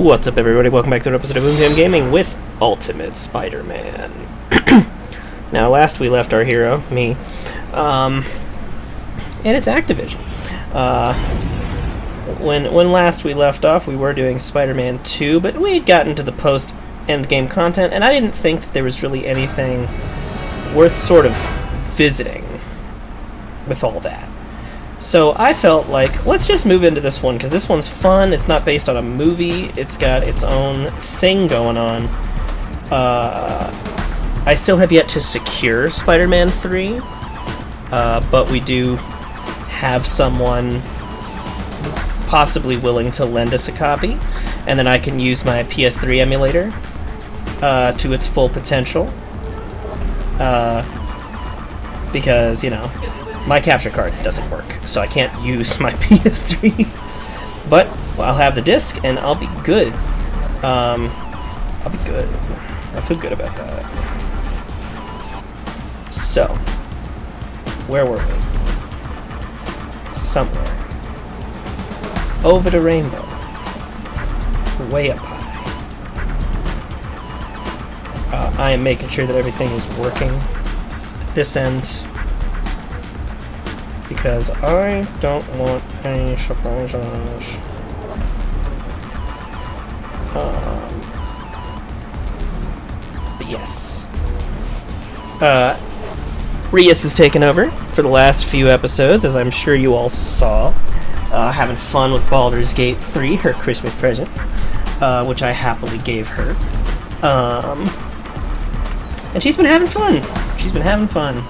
What's up, everybody? Welcome back to an episode of BoomJamGaming with Ultimate Spider-Man. Now, last we left our hero, me, and it's Activision. When last we left off, we were doing Spider-Man 2, but we had gotten to the post-endgame content, and I didn't think that there was really anything worth sort of visiting with all that. So I felt like, let's just move into this one, because this one's fun, it's not based on a movie, it's got its own thing going on. I still have yet to secure Spider-Man 3, but we do have someone possibly willing to lend us a copy, and then I can use my PS3 emulator to its full potential, because, you know, my capture card doesn't work, so I can't use my PS3. But I'll have the disc, and I'll be good. I'll be good. I feel good about that. So, where were we? Somewhere. Over the rainbow. Way up high. I am making sure that everything is working at this end, because I don't want any surprises. But yes. Rias has taken over for the last few episodes, as I'm sure you all saw. Having fun with Baldur's Gate 3, her Christmas present, which I happily gave her. And she's been having fun. She's been having fun,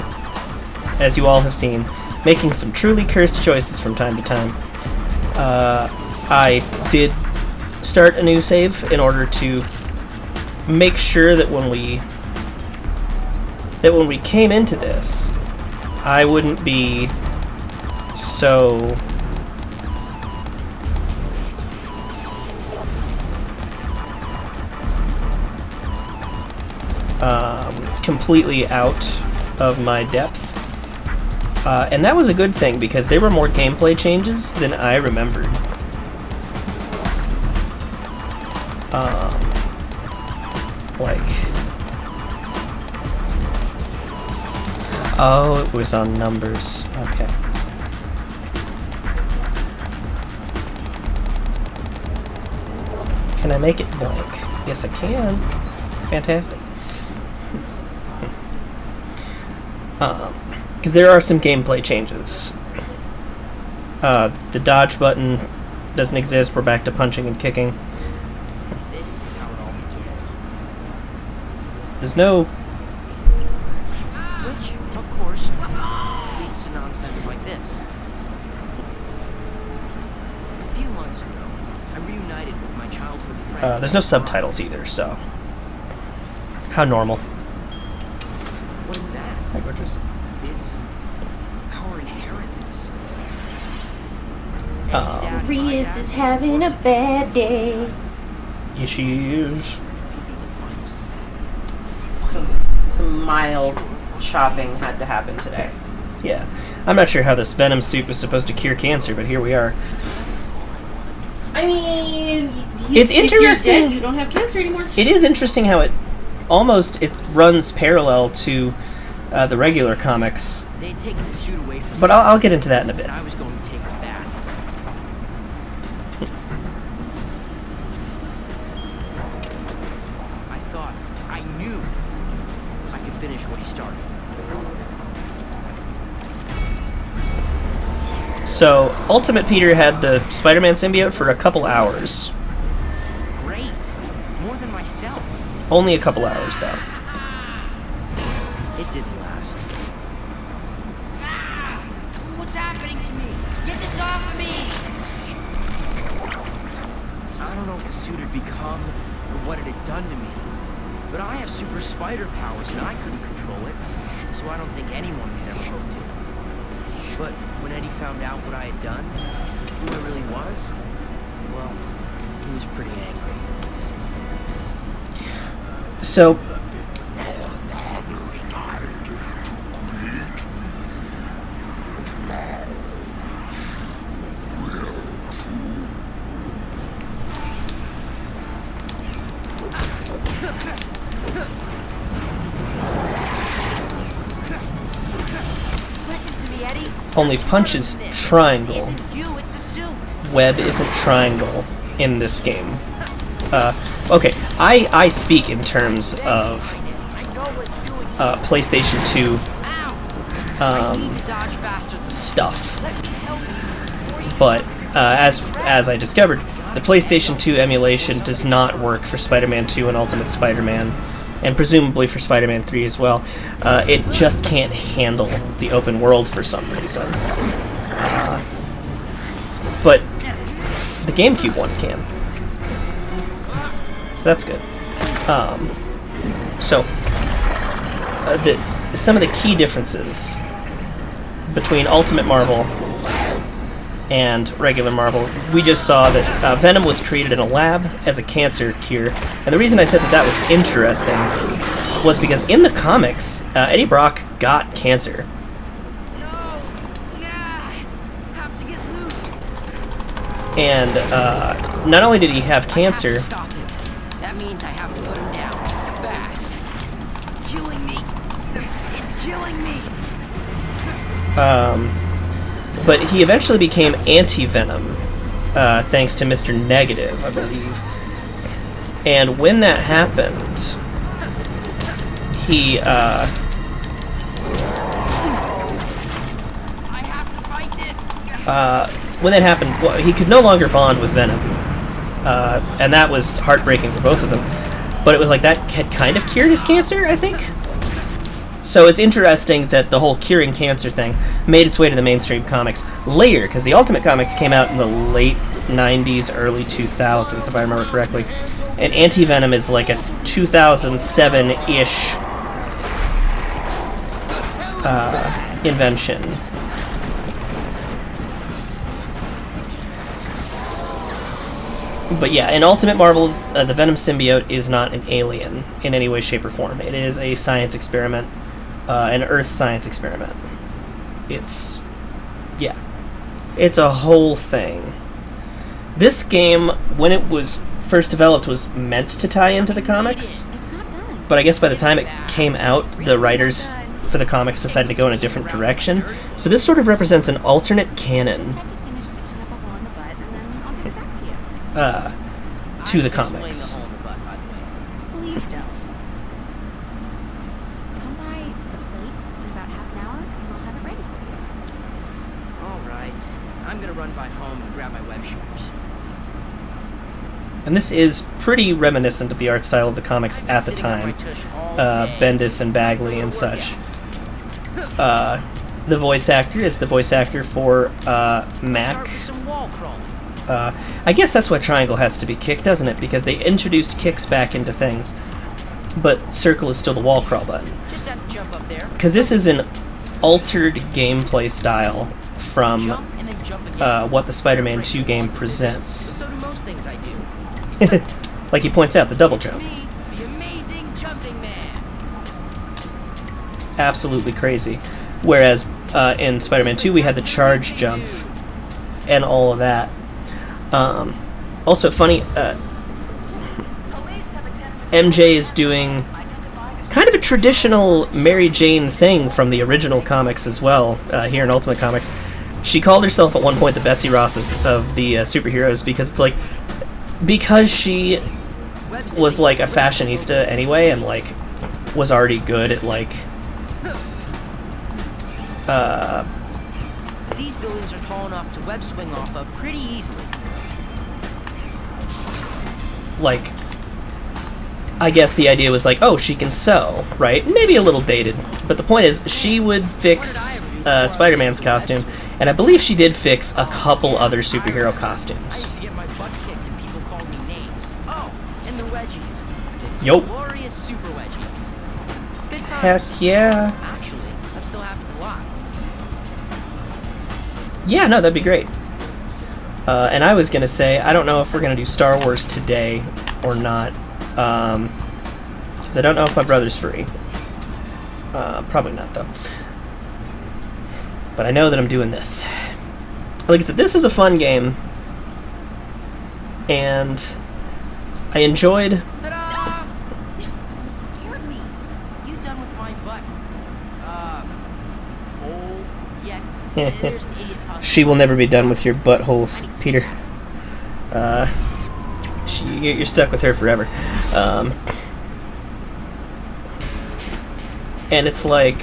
as you all have seen, making some truly cursed choices from time to time. I did start a new save in order to make sure that when we came into this, I wouldn't be so completely out of my depth. And that was a good thing, because there were more gameplay changes than I remembered. Oh, it was on numbers. Okay. Can I make it blank? Yes, I can. Fantastic. Because there are some gameplay changes. The dodge button doesn't exist. We're back to punching and kicking. This is how it all began. There's no... Which, of course, leads to nonsense like this. A few months ago, I reunited with my childhood friend. there's no subtitles either, so... How normal. What is that? Languages. It's our inheritance. Rias is having a bad day. Yes, she is. Some mild chopping had to happen today. Yeah. I'm not sure how this venom suit was supposed to cure cancer, but here we are. I mean, It's if interesting. you're dead, you don't have cancer anymore. It is interesting how it runs parallel to the regular comics, They'd taken the suit away from but me, I'll get into that in a bit. and I was going to take it back. I thought, I knew I could finish what he started. So, Ultimate Peter had the Spider-Man symbiote for a couple hours. Great. More than myself. Only a couple hours, though. It didn't last. What's happening to me? Get this off of me! I don't know what the suit had become or what it had done to me, but I have super spider powers and I couldn't control it, so I don't think anyone could ever hope to. But when Eddie found out what I had done, who I really was, well, he was pretty angry. So, only punches triangle. Isn't you, it's the suit. Web isn't triangle in this game. Okay, I speak in terms of I know what doing. PlayStation 2 Ow! I need to dodge faster than stuff. Let me help you before you But as I discovered, the PlayStation 2 emulation does not work for Spider-Man 2 and Ultimate Spider-Man, and presumably for Spider-Man 3 as well. It just can't handle the open world for some reason. But the GameCube one can. So that's good. Some of the key differences between Ultimate Marvel and regular Marvel, we just saw that Venom was created in a lab as a cancer cure. And the reason I said that that was interesting was because in the comics, Eddie Brock got cancer. have to get loose. And not only did he have cancer, Stop him. That means I have to put him down. Fast. Killing me. It's killing me. but he eventually became anti-Venom, thanks to Mr. Negative, I believe. And when that happened, he, I have to fight this. when that happened, well, he could no longer bond with Venom. And that was heartbreaking for both of them. But it was like that had kind of cured his cancer, I think? So it's interesting that the whole curing cancer thing made its way to the mainstream comics later, because the Ultimate Comics came out in the late 90s, early 2000s, if I remember correctly. And Anti-Venom is like a 2007-ish invention. But yeah, in Ultimate Marvel, the Venom symbiote is not an alien in any way, shape, or form. It is a science experiment, an Earth science experiment. It's a whole thing. This game, when it was first developed, was meant to tie into the comics. But I guess by the time it came out, the writers for the comics decided to go in a different direction. So this sort of represents an alternate canon to the comics. Please don't. Come by the place in about half an hour and we'll have it ready for you. All right. I'm gonna run by home and grab my web shooters. And this is pretty reminiscent of the art style of the comics at the time. Bendis and Bagley and such. The voice actor is the voice actor for Mac. Some wall crawling. I guess that's why Triangle has to be Kick, doesn't it? Because they introduced kicks back into things. But Circle is still the wall crawl button. Just have to jump up there. Because this is an altered gameplay style from Jump and then jump again. what the Spider-Man 2 game presents. So do most things I do. Like he points out, the double jump. Me, the amazing jumping man. Absolutely crazy. Whereas in Spider-Man 2 we had the charge jump and all of that. Also funny, MJ is doing kind of a traditional Mary Jane thing from the original comics as well, here in Ultimate Comics. She called herself at one point the Betsy Ross of the superheroes, because it's like, because she was like a fashionista anyway, and like was already good at like These buildings are tall enough to web swing off of pretty easily. like, I guess the idea was like, oh, she can sew, right? Maybe a little dated, but the point is, she would fix Spider-Man's costume, and I believe she did fix a couple other superhero I costumes. used to get my butt kicked and people called me names. Oh, and the wedgies. The Yup. glorious super wedgies. Good times. Heck yeah. Actually, that still happens a lot. Yeah, no, that'd be great. And I was gonna say, I don't know if we're gonna do Star Wars today or not, because I don't know if my brother's free. Probably not, though. But I know that I'm doing this. Like I said, this is a fun game, and I enjoyed. Ta-da! You scared me. You done with my butt? Oh, yet. There's an idiot possible. She will never be done with your buttholes, Peter. You're stuck with her forever. And it's like,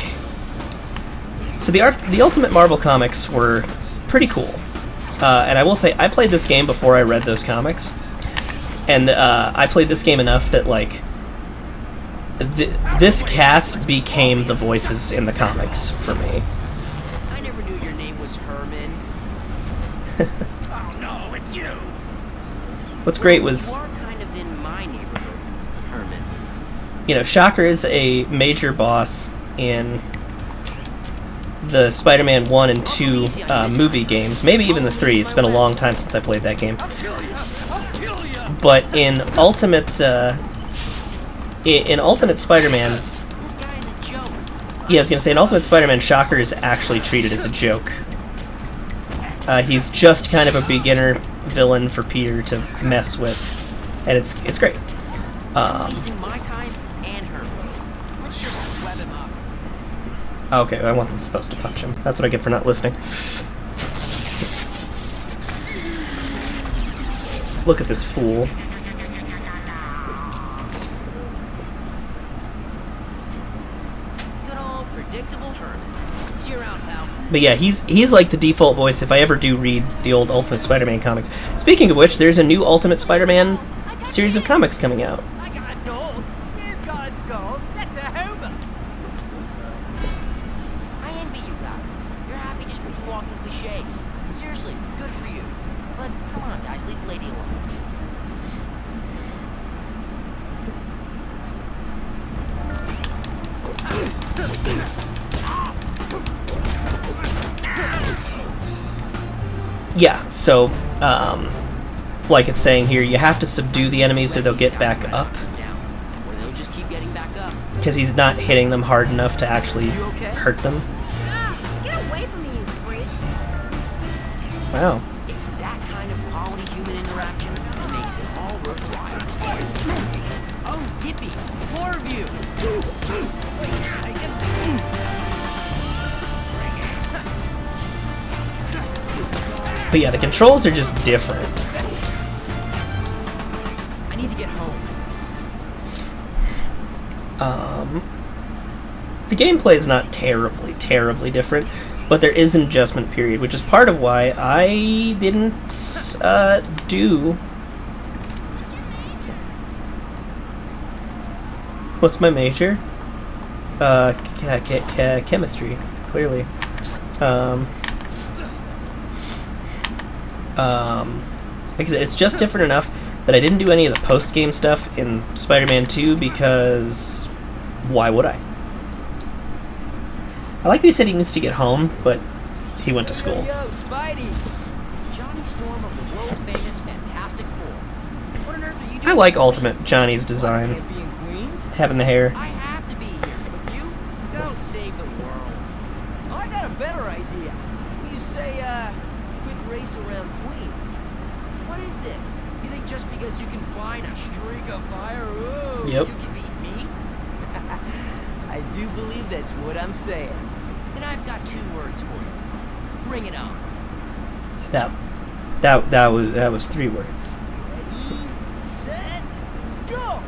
so the Ultimate Marvel comics were pretty cool. And I will say, I played this game before I read those comics, and I played this game enough that like this cast became the voices in the comics for me. I never knew your name was Herman. Oh no, it's you. What's great was, You are kind of in my neighborhood, Herman. you know, Shocker is a major boss in the Spider-Man 1 and 2 movie games, maybe even the 3. It's been a long time since I played that game. But in Ultimate Spider-Man, This guy is a joke. yeah, I was gonna say, in Ultimate Spider-Man, Shocker is actually treated as a joke. He's just kind of a beginner villain for Peter to mess with, and it's great. Wasting my time and Herman's. Let's just web him up. Okay, I wasn't supposed to punch him. That's what I get for not listening. Look at this fool. Good old predictable Herman. See you around, pal. But yeah, he's like the default voice if I ever do read the old Ultimate Spider-Man comics. Speaking of which, there's a new Ultimate Spider-Man series of comics coming out. I got a dog. You've got a dog. That's a Homer. I envy you guys. You're happy just walking cliches. Seriously, good for you. But come on, guys, leave the lady alone. Yeah, so, like it's saying here, you have to subdue the enemies so they'll get back up, Down, or they'll just keep getting back up. because he's not hitting them hard enough to actually hurt them. Get away from me, you freak. Wow. It's that kind of quality human interaction that makes it all worthwhile. Oh, yippee! More of you! But yeah, the controls are just different. I need to get home. The gameplay is not terribly different, but there is an adjustment period, which is part of why I didn't do... What's my major? Chemistry, clearly. Like I said, it's just different enough that I didn't do any of the post-game stuff in Spider-Man 2 because why would I? I like how he said he needs to get home, but he went to school. Yo, Spidey! Johnny Storm of the world famous Fantastic Four. What on earth are you doing? I like Ultimate Johnny's design, Can't be in Queens? having the hair. I have to be here, but you go save the world. I got a better idea. You say, quick race around Queens. What is this? You think just because you can fly in a streak of fire, ooh, Yep. you can beat me? I do believe that's what I'm saying. Then I've got 2 words for you. Bring it on. That was 3 words. Ready, set, go!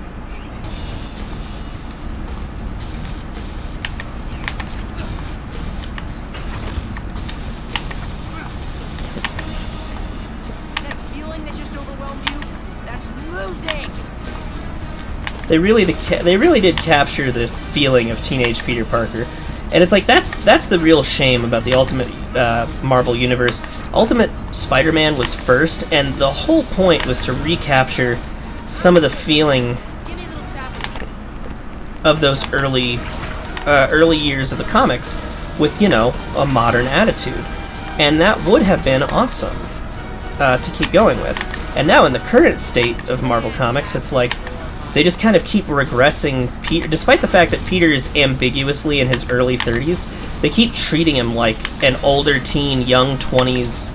That feeling that just overwhelmed you? That's losing! They really did capture the feeling of teenage Peter Parker, and it's like that's the real shame about the Ultimate Marvel Universe. Ultimate Spider-Man was first, and the whole point was to recapture some of the feeling Give me a little tap. of those early years of the comics with, you know, a modern attitude, and that would have been awesome to keep going with. And now in the current state of Marvel Comics, it's like they just kind of keep regressing Peter, despite the fact that Peter is ambiguously in his early 30s. They keep treating him like an older teen, young 20s,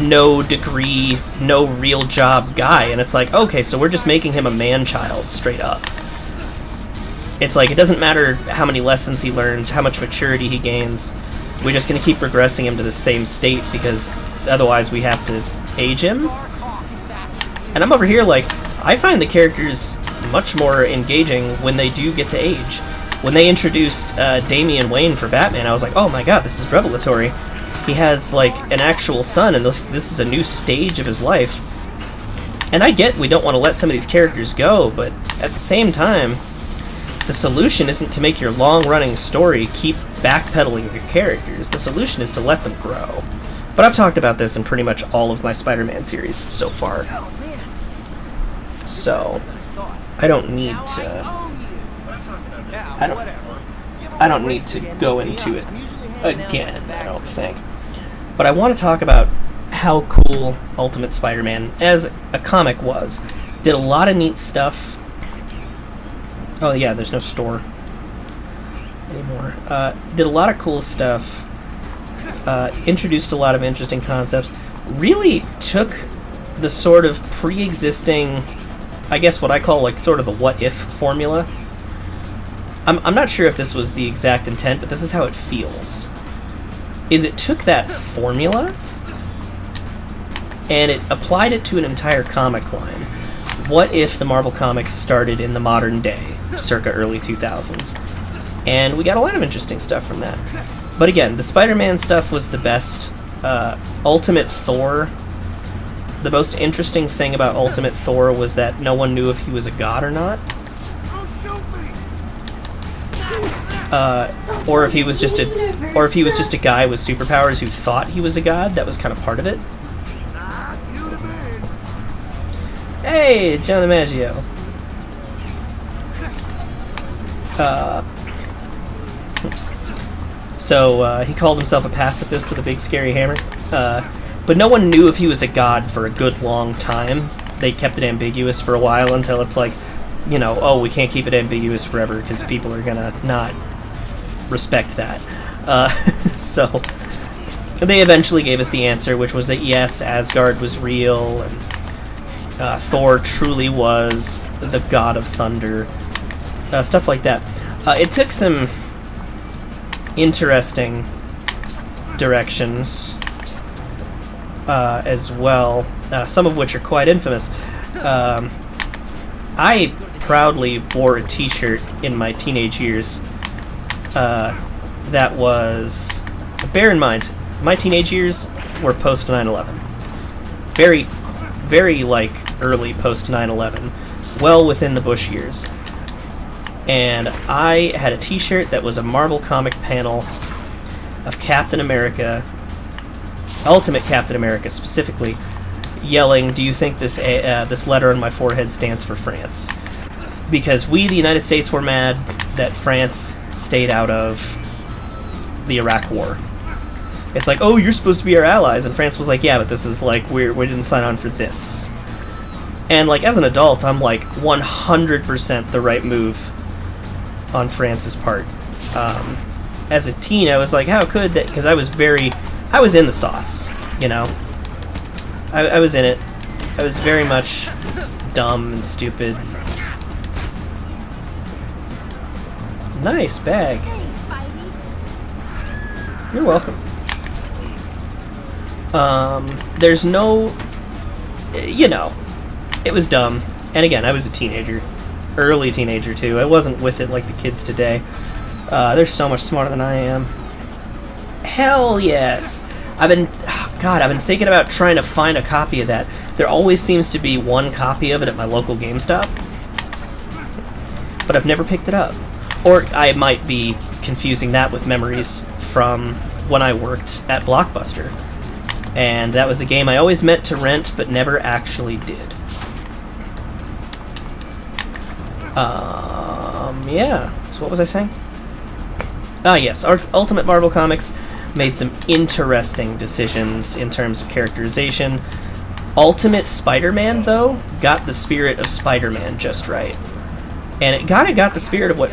no degree, no real job guy, and it's like, okay, so we're just making him a man-child, straight up. It's like, it doesn't matter how many lessons he learns, how much maturity he gains. we're just going to keep regressing him to the same state because otherwise we have to age him. And I'm over here like, I find the characters much more engaging when they do get to age. When they introduced Damian Wayne for Batman, I was like, oh my god, this is revelatory. He has like an actual son, and this is a new stage of his life. And I get we don't want to let some of these characters go, but at the same time, the solution isn't to make your long-running story keep backpedaling your characters. The solution is to let them grow. But I've talked about this in pretty much all of my Spider-Man series so far. So, I don't need to... I don't need to go into it again, I don't think. But I want to talk about how cool Ultimate Spider-Man, as a comic was, did a lot of neat stuff. Oh yeah, there's no store anymore. Did a lot of cool stuff. Introduced a lot of interesting concepts. Really took the sort of pre-existing, I guess what I call like sort of the what-if formula. I'm not sure if this was the exact intent, but this is how it feels. Is it took that formula and it applied it to an entire comic line. What if the Marvel Comics started in the modern day, circa early 2000s? And we got a lot of interesting stuff from that. But again, the Spider-Man stuff was the best. Ultimate Thor, the most interesting thing about Ultimate Thor was that no one knew if he was a god or not. Or if he was just a guy with superpowers who thought he was a god. That was kind of part of it. Hey, John DiMaggio. So he called himself a pacifist with a big scary hammer. But no one knew if he was a god for a good long time. They kept it ambiguous for a while until it's like, you know, oh, we can't keep it ambiguous forever because people are gonna not respect that. So they eventually gave us the answer, which was that yes, Asgard was real, and Thor truly was the god of thunder. Stuff like that. It took some interesting directions as well, some of which are quite infamous. I proudly wore a t-shirt in my teenage years that was... Bear in mind, my teenage years were post 9/11. Very, very, like, early post 9/11. Well within the Bush years. And I had a t-shirt that was a Marvel comic panel of Captain America, Ultimate Captain America specifically, yelling, "Do you think this letter on my forehead stands for France?" Because we, the United States, were mad that France stayed out of the Iraq War. It's like, oh, you're supposed to be our allies, and France was like, yeah, but this is like, we didn't sign on for this. And like, as an adult, I'm like 100% the right move on France's part. As a teen, I was like, how could that? Because I was in the sauce, you know. I was in it. I was very much dumb and stupid. Nice bag. You're welcome. There's no... You know, it was dumb. And again, I was a teenager. Early teenager, too. I wasn't with it like the kids today. They're so much smarter than I am. Hell yes! I've been thinking about trying to find a copy of that. There always seems to be one copy of it at my local GameStop. But I've never picked it up. Or I might be confusing that with memories from when I worked at Blockbuster. And that was a game I always meant to rent, but never actually did. Yeah. So what was I saying? Ah, yes. Ultimate Marvel Comics made some interesting decisions in terms of characterization. Ultimate Spider-Man, though, got the spirit of Spider-Man just right. And it got the spirit of what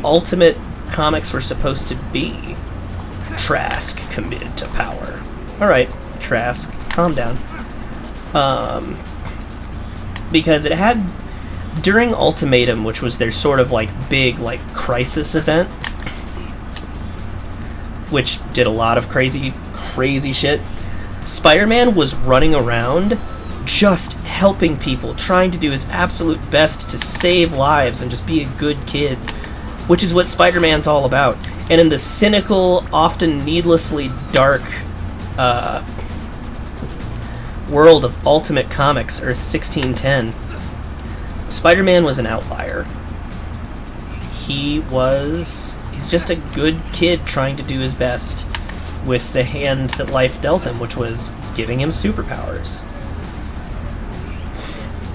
Ultimate Comics were supposed to be. Trask committed to power. Alright, Trask, calm down. Because it had... During Ultimatum, which was their sort of like big like crisis event, which did a lot of crazy shit, Spider-Man was running around just helping people, trying to do his absolute best to save lives and just be a good kid, which is what Spider-Man's all about. And in the cynical, often needlessly dark world of Ultimate Comics, Earth 1610, Spider-Man was an outlier. He's just a good kid trying to do his best with the hand that life dealt him, which was giving him superpowers.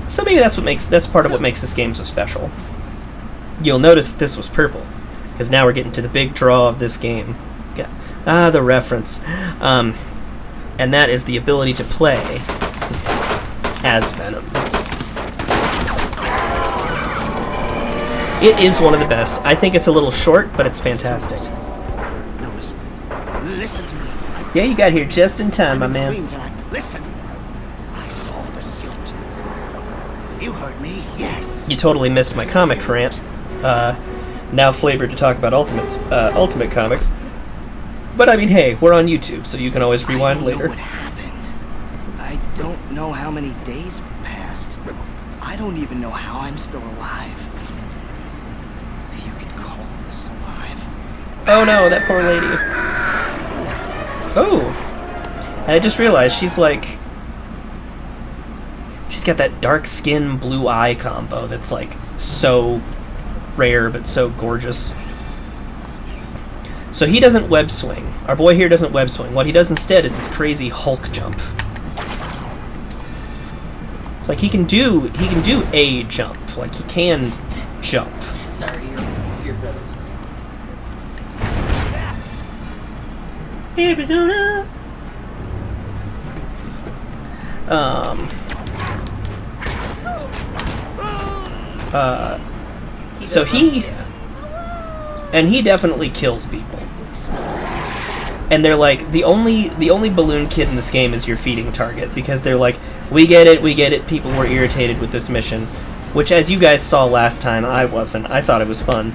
So maybe that's part of what makes this game so special. You'll notice that this was purple, because now we're getting to the big draw of this game. The reference. And that is the ability to play as Venom. It is one of the best. I think it's a little short, but it's fantastic. No, listen to me. Yeah, you got here just in time, my man. Listen. I saw the suit. You heard me, yes. You totally missed my comic rant. Now flavored to talk about Ultimate Comics. But I mean, hey, we're on YouTube, so you can always rewind later. What happened? I don't know how many days passed. I don't even know how I'm still alive. If you could call this alive. Oh no, that poor lady. Oh! And I just realized she's got that dark skin, blue eye combo that's like so rare but so gorgeous. So he doesn't web swing. Our boy here doesn't web swing. What he does instead is this crazy Hulk jump. It's like he can do a jump. Like he can jump. Sorry, your brothers. Arizona. So he definitely kills people. And they're like, the only balloon kid in this game is your feeding target, because they're like, we get it, people were irritated with this mission. Which, as you guys saw last time, I wasn't. I thought it was fun.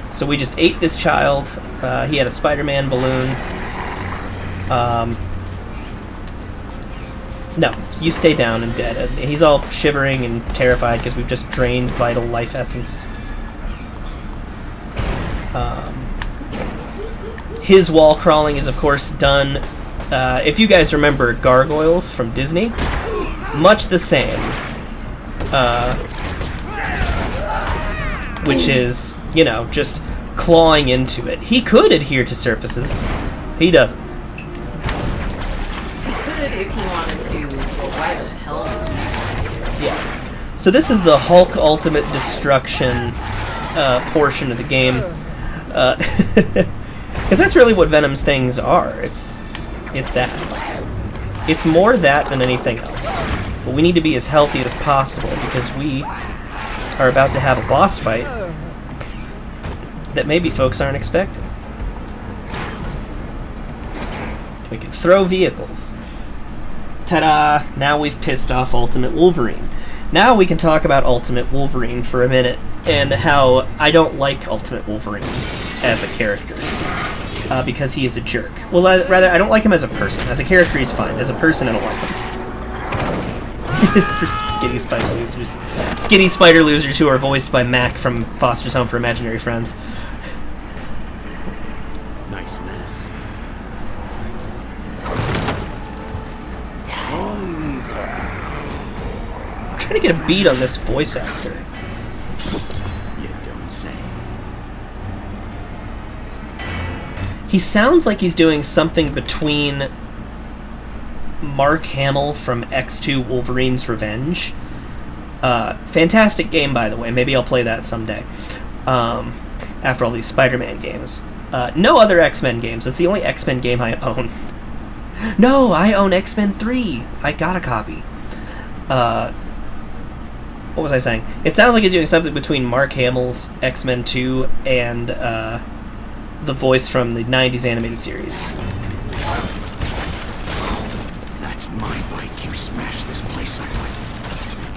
So we just ate this child. He had a Spider-Man balloon. No, you stay down and dead. He's all shivering and terrified because we've just drained vital life essence. His wall crawling is, of course, done. If you guys remember Gargoyles from Disney, much the same. Which is, just clawing into it. He could adhere to surfaces. He doesn't. He could if he wanted to, but why the hell would he want to? Yeah. So this is the Hulk Ultimate Destruction portion of the game. Because that's really what Venom's things are. It's that. It's more that than anything else. But we need to be as healthy as possible because we are about to have a boss fight that maybe folks aren't expecting. We can throw vehicles. Ta-da! Now we've pissed off Ultimate Wolverine. Now we can talk about Ultimate Wolverine for a minute and how I don't like Ultimate Wolverine as a character. Because he is a jerk. Well, rather, I don't like him as a person. As a character, he's fine. As a person, I don't like him. It's for skinny spider losers. Skinny spider losers who are voiced by Mac from Foster's Home for Imaginary Friends. Nice mess. I'm trying to get a beat on this voice actor. You don't say. He sounds like he's doing something between Mark Hamill from X2 Wolverine's Revenge. Fantastic game, by the way. Maybe I'll play that someday. After all these Spider-Man games. No other X-Men games. It's the only X-Men game I own. No, I own X-Men 3. I got a copy. What was I saying? It sounds like he's doing something between Mark Hamill's X-Men 2 and the voice from the 90s animated series. That's my bike. You smashed this place up with.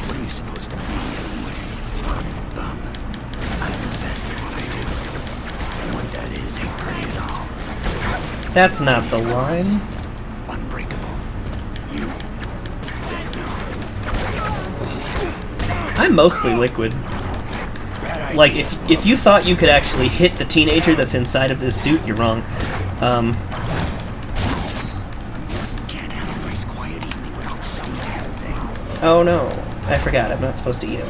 What are you supposed to be anyway? I'm the best at what I do. And what that is ain't pretty at That's not the line. Unbreakable. You. I'm mostly liquid. Like, if you thought you could actually hit the teenager that's inside of this suit, you're wrong. Can't have a nice quiet evening without some damn thing. Oh no, I forgot. I'm not supposed to eat him.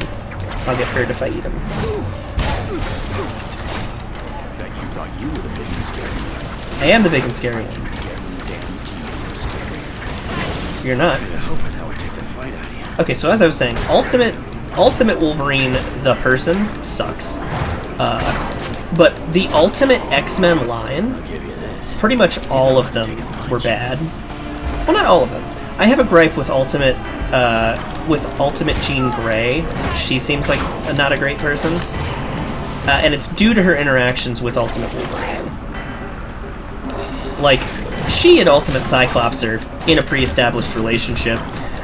I'll get hurt if I eat him. Bet you thought you were the big and scary one. I am the big and scary one. Get when the damn teenager's scary. You're not. I hope that would take the fight out of you. Okay, so as I was saying, Ultimate Wolverine, the person, sucks. But the Ultimate X-Men line, I'll give you this. pretty much all of them were bad. Well, not all of them. I have a gripe with Ultimate Jean Grey. She seems like not a great person. And it's due to her interactions with Ultimate Wolverine. Like, she and Ultimate Cyclops are in a pre-established relationship.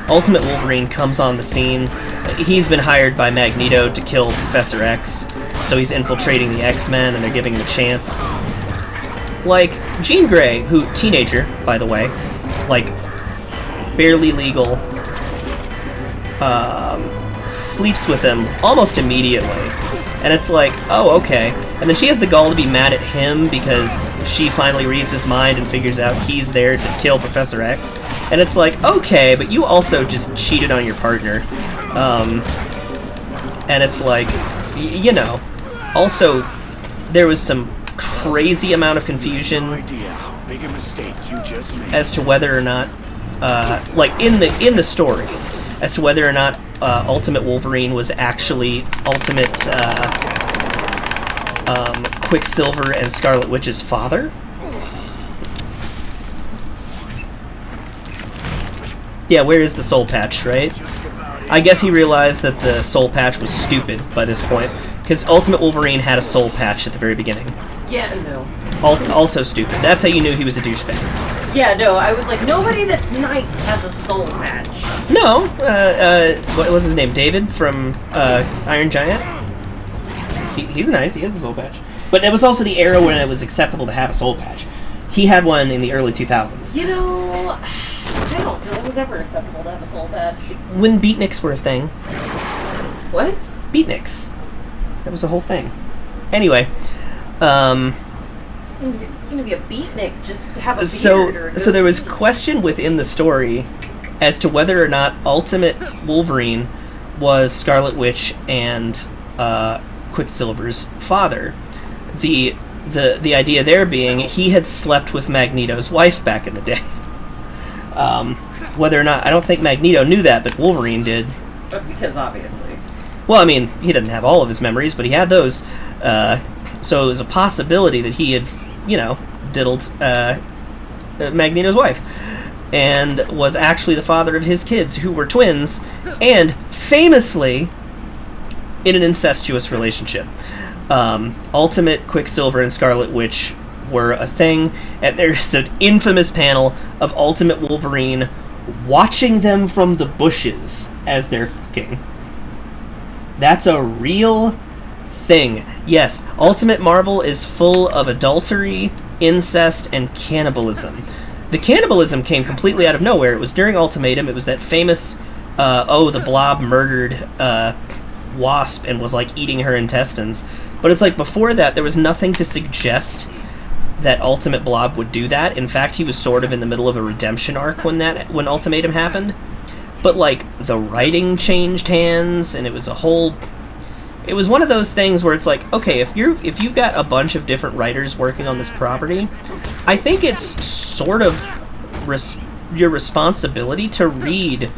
Ultimate Wolverine comes on the scene. He's been hired by Magneto to kill Professor X, so he's infiltrating the X-Men, and they're giving him a chance. Like, Jean Grey, who, teenager, by the way, like, barely legal, sleeps with him almost immediately. And it's like, oh, okay. And then she has the gall to be mad at him because she finally reads his mind and figures out he's there to kill Professor X. And it's like, okay, but you also just cheated on your partner. And it's like, you know. Also, there was some crazy amount of confusion No idea how big a mistake you just made. as to whether or not, like in the story, as to whether or not Ultimate Wolverine was actually Ultimate Quicksilver and Scarlet Witch's father. Yeah, where is the soul patch, right? I guess he realized that the soul patch was stupid by this point, because Ultimate Wolverine had a soul patch at the very beginning. Yeah, no. Also stupid. That's how you knew he was a douchebag. Yeah, no, I was like, nobody that's nice has a soul patch. No, what was his name? David from Iron Giant? He's nice, he has a soul patch. But it was also the era when it was acceptable to have a soul patch. He had one in the early 2000s. You know, I don't feel it was ever acceptable to have a soul patch. When beatniks were a thing. What? Beatniks. That was a whole thing. Anyway, You're gonna be a beatnik, just have a beard or a so there was goatee. question within the story as to whether or not Ultimate Wolverine was Scarlet Witch and Quicksilver's father. The idea there being he had slept with Magneto's wife back in the day. Whether or not, I don't think Magneto knew that, but Wolverine did. But because obviously. Well, I mean, he didn't have all of his memories, but he had those. So it was a possibility that he had, you know, diddled Magneto's wife. And was actually the father of his kids, who were twins, and famously in an incestuous relationship. Ultimate Quicksilver and Scarlet Witch were a thing, and there's an infamous panel of Ultimate Wolverine watching them from the bushes as they're fucking. That's a real thing. Yes, Ultimate Marvel is full of adultery, incest, and cannibalism. The cannibalism came completely out of nowhere. It was during Ultimatum. It was that famous, the Blob murdered Wasp and was like eating her intestines. But it's like before that, there was nothing to suggest that Ultimate Blob would do that. In fact, he was sort of in the middle of a redemption arc when Ultimatum happened. But like the writing changed hands, and it was it was one of those things where it's like, okay, if you've got a bunch of different writers working on this property, I think it's sort of your responsibility to read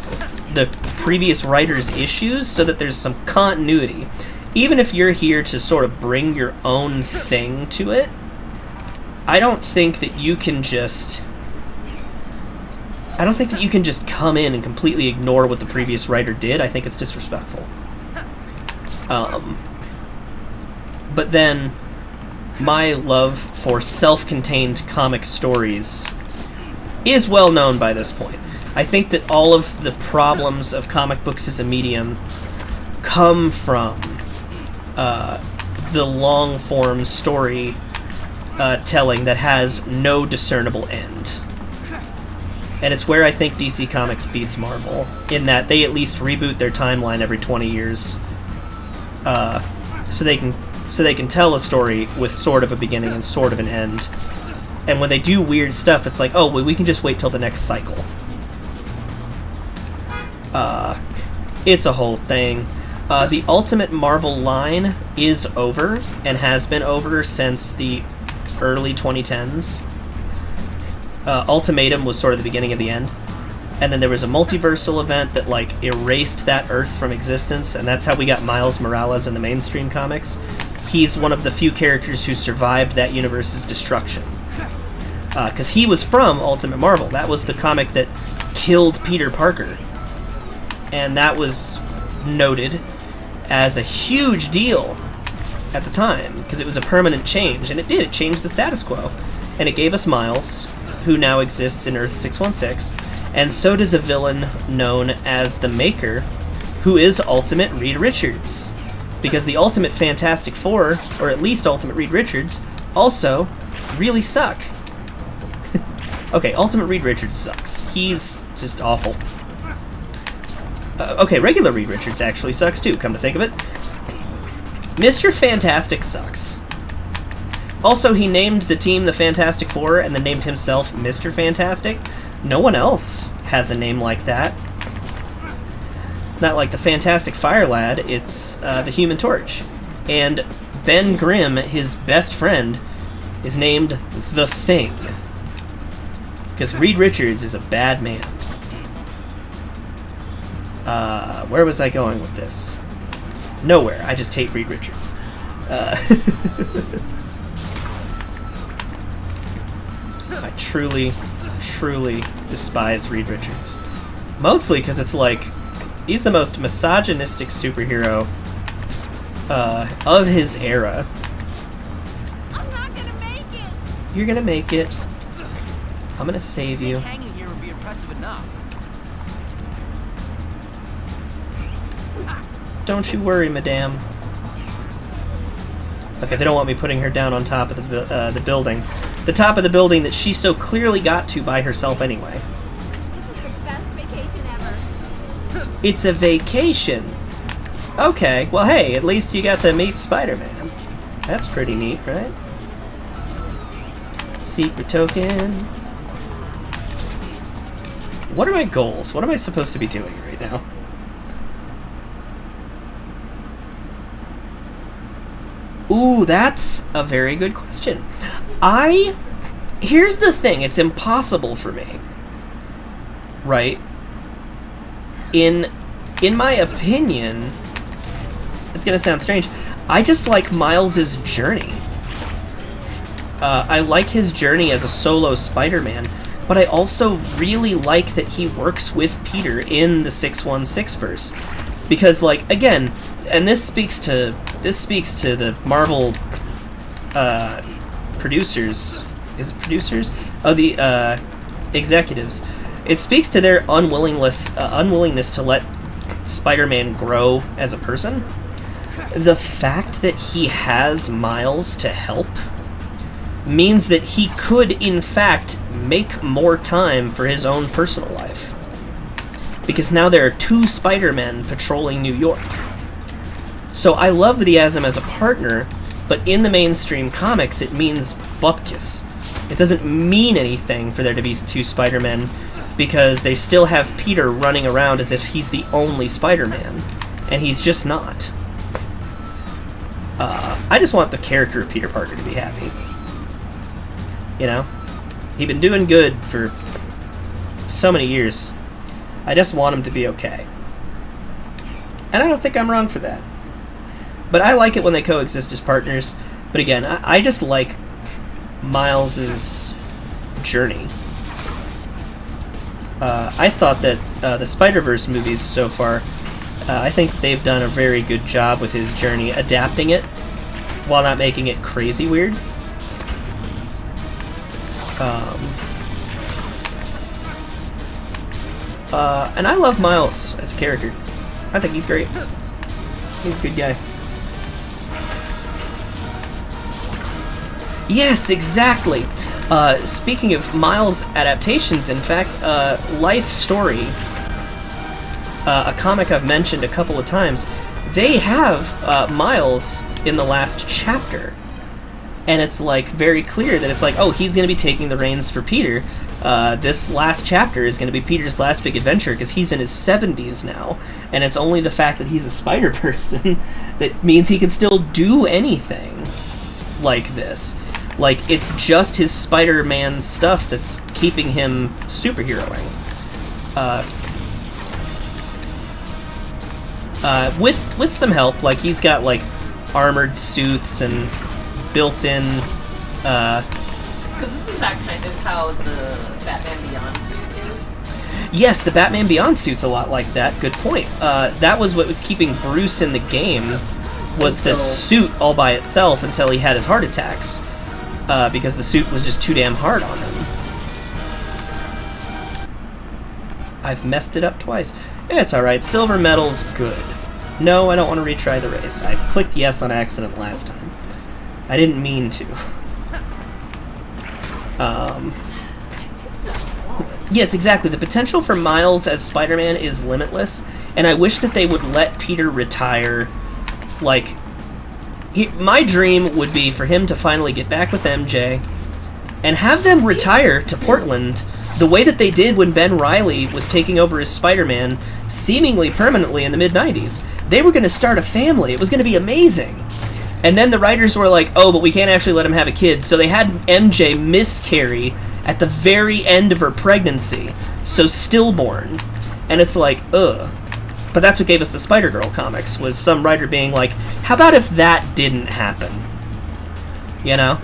the previous writer's issues so that there's some continuity. Even if you're here to sort of bring your own thing to it, I don't think that you can just come in and completely ignore what the previous writer did. I think it's disrespectful. But then, my love for self-contained comic stories is well known by this point. I think that all of the problems of comic books as a medium come from the long-form story telling that has no discernible end. And it's where I think DC Comics beats Marvel, in that they at least reboot their timeline every 20 years, so they can tell a story with sort of a beginning and sort of an end. And when they do weird stuff, it's like, oh, well, we can just wait till the next cycle. It's a whole thing. The Ultimate Marvel line is over, and has been over since the early 2010s. Ultimatum was sort of the beginning of the end. And then there was a multiversal event that, like, erased that Earth from existence, and that's how we got Miles Morales in the mainstream comics. He's one of the few characters who survived that universe's destruction. Because he was from Ultimate Marvel. That was the comic that killed Peter Parker. And that was noted as a huge deal at the time, because it was a permanent change, and it did. It changed the status quo. And it gave us Miles, who now exists in Earth 616, and so does a villain known as the Maker, who is Ultimate Reed Richards. Because the Ultimate Fantastic Four, or at least Ultimate Reed Richards, also really suck. Okay, Ultimate Reed Richards sucks. He's just awful. Okay, regular Reed Richards actually sucks too, come to think of it. Mr. Fantastic sucks. Also, he named the team the Fantastic Four and then named himself Mr. Fantastic. No one else has a name like that. Not like the Fantastic Fire Lad, it's the Human Torch. And Ben Grimm, his best friend, is named The Thing. Because Reed Richards is a bad man. Where was I going with this? Nowhere. I just hate Reed Richards. I truly, truly despise Reed Richards. Mostly because it's like, he's the most misogynistic superhero of his era. I'm not gonna make it. You're gonna make it. I'm gonna save you. Hanging here would be impressive enough. Don't you worry, madame. Okay, they don't want me putting her down on top of the building. The top of the building that she so clearly got to by herself anyway. This is the best vacation ever. It's a vacation. Okay, well hey, at least you got to meet Spider-Man. That's pretty neat, right? Secret token. What are my goals? What am I supposed to be doing right now? Ooh, that's a very good question. Here's the thing, it's impossible for me. Right? In my opinion, it's gonna sound strange, I just like Miles's journey. I like his journey as a solo Spider-Man, but I also really like that he works with Peter in the 616 verse. Because, like, again, and this speaks to the Marvel producers. Is it producers? Oh, the executives. It speaks to their unwillingness to let Spider-Man grow as a person. The fact that he has Miles to help means that he could, in fact, make more time for his own personal life. Because now there are 2 Spider-Men patrolling New York. So I love that he has him as a partner, but in the mainstream comics it means bupkis. It doesn't mean anything for there to be 2 Spider-Men, because they still have Peter running around as if he's the only Spider-Man, and he's just not. I just want the character of Peter Parker to be happy. You know? He's been doing good for so many years. I just want him to be okay. And I don't think I'm wrong for that. But I like it when they coexist as partners. But again, I just like Miles's journey. I thought that the Spider-Verse movies so far, I think they've done a very good job with his journey, adapting it while not making it crazy weird. And I love Miles as a character. I think he's great. He's a good guy. Yes, exactly. Speaking of Miles adaptations, in fact, Life Story, a comic I've mentioned a couple of times, they have Miles in the last chapter. And it's like very clear that it's like, oh, he's going to be taking the reins for Peter. This last chapter is going to be Peter's last big adventure because he's in his 70s now. And it's only the fact that he's a spider person that means he can still do anything like this. Like, it's just his Spider-Man stuff that's keeping him superheroing. With some help, like, he's got, like, armored suits and built-in, Because isn't that kind of how the Batman Beyond suit is? Yes, the Batman Beyond suit's a lot like that. Good point. That was what was keeping Bruce in the game, was the suit all by itself until he had his heart attacks. Because the suit was just too damn hard on him. I've messed it up twice. It's alright. Silver medal's good. No, I don't want to retry the race. I clicked yes on accident last time. I didn't mean to. Yes, exactly. The potential for Miles as Spider-Man is limitless, and I wish that they would let Peter retire. Like, my dream would be for him to finally get back with MJ and have them retire to Portland the way that they did when Ben Reilly was taking over as Spider-Man seemingly permanently in the mid-90s. They were going to start a family. It was going to be amazing. And then the writers were like, oh, but we can't actually let him have a kid. So they had MJ miscarry at the very end of her pregnancy. So stillborn. And it's like, ugh. But that's what gave us the Spider-Girl comics, was some writer being like, how about if that didn't happen? You know?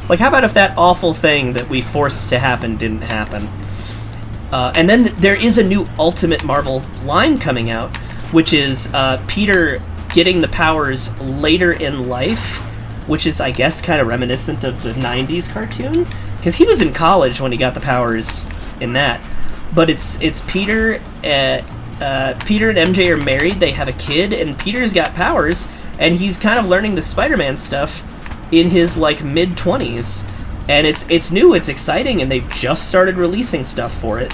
Like, how about if that awful thing that we forced to happen didn't happen? And then there is a new Ultimate Marvel line coming out, which is Peter getting the powers later in life, which is, I guess, kind of reminiscent of the 90s cartoon. Because he was in college when he got the powers in that. But it's Peter... Peter and MJ are married, they have a kid, and Peter's got powers, and he's kind of learning the Spider-Man stuff in his, like, mid-20s. And it's new, it's exciting, and they've just started releasing stuff for it.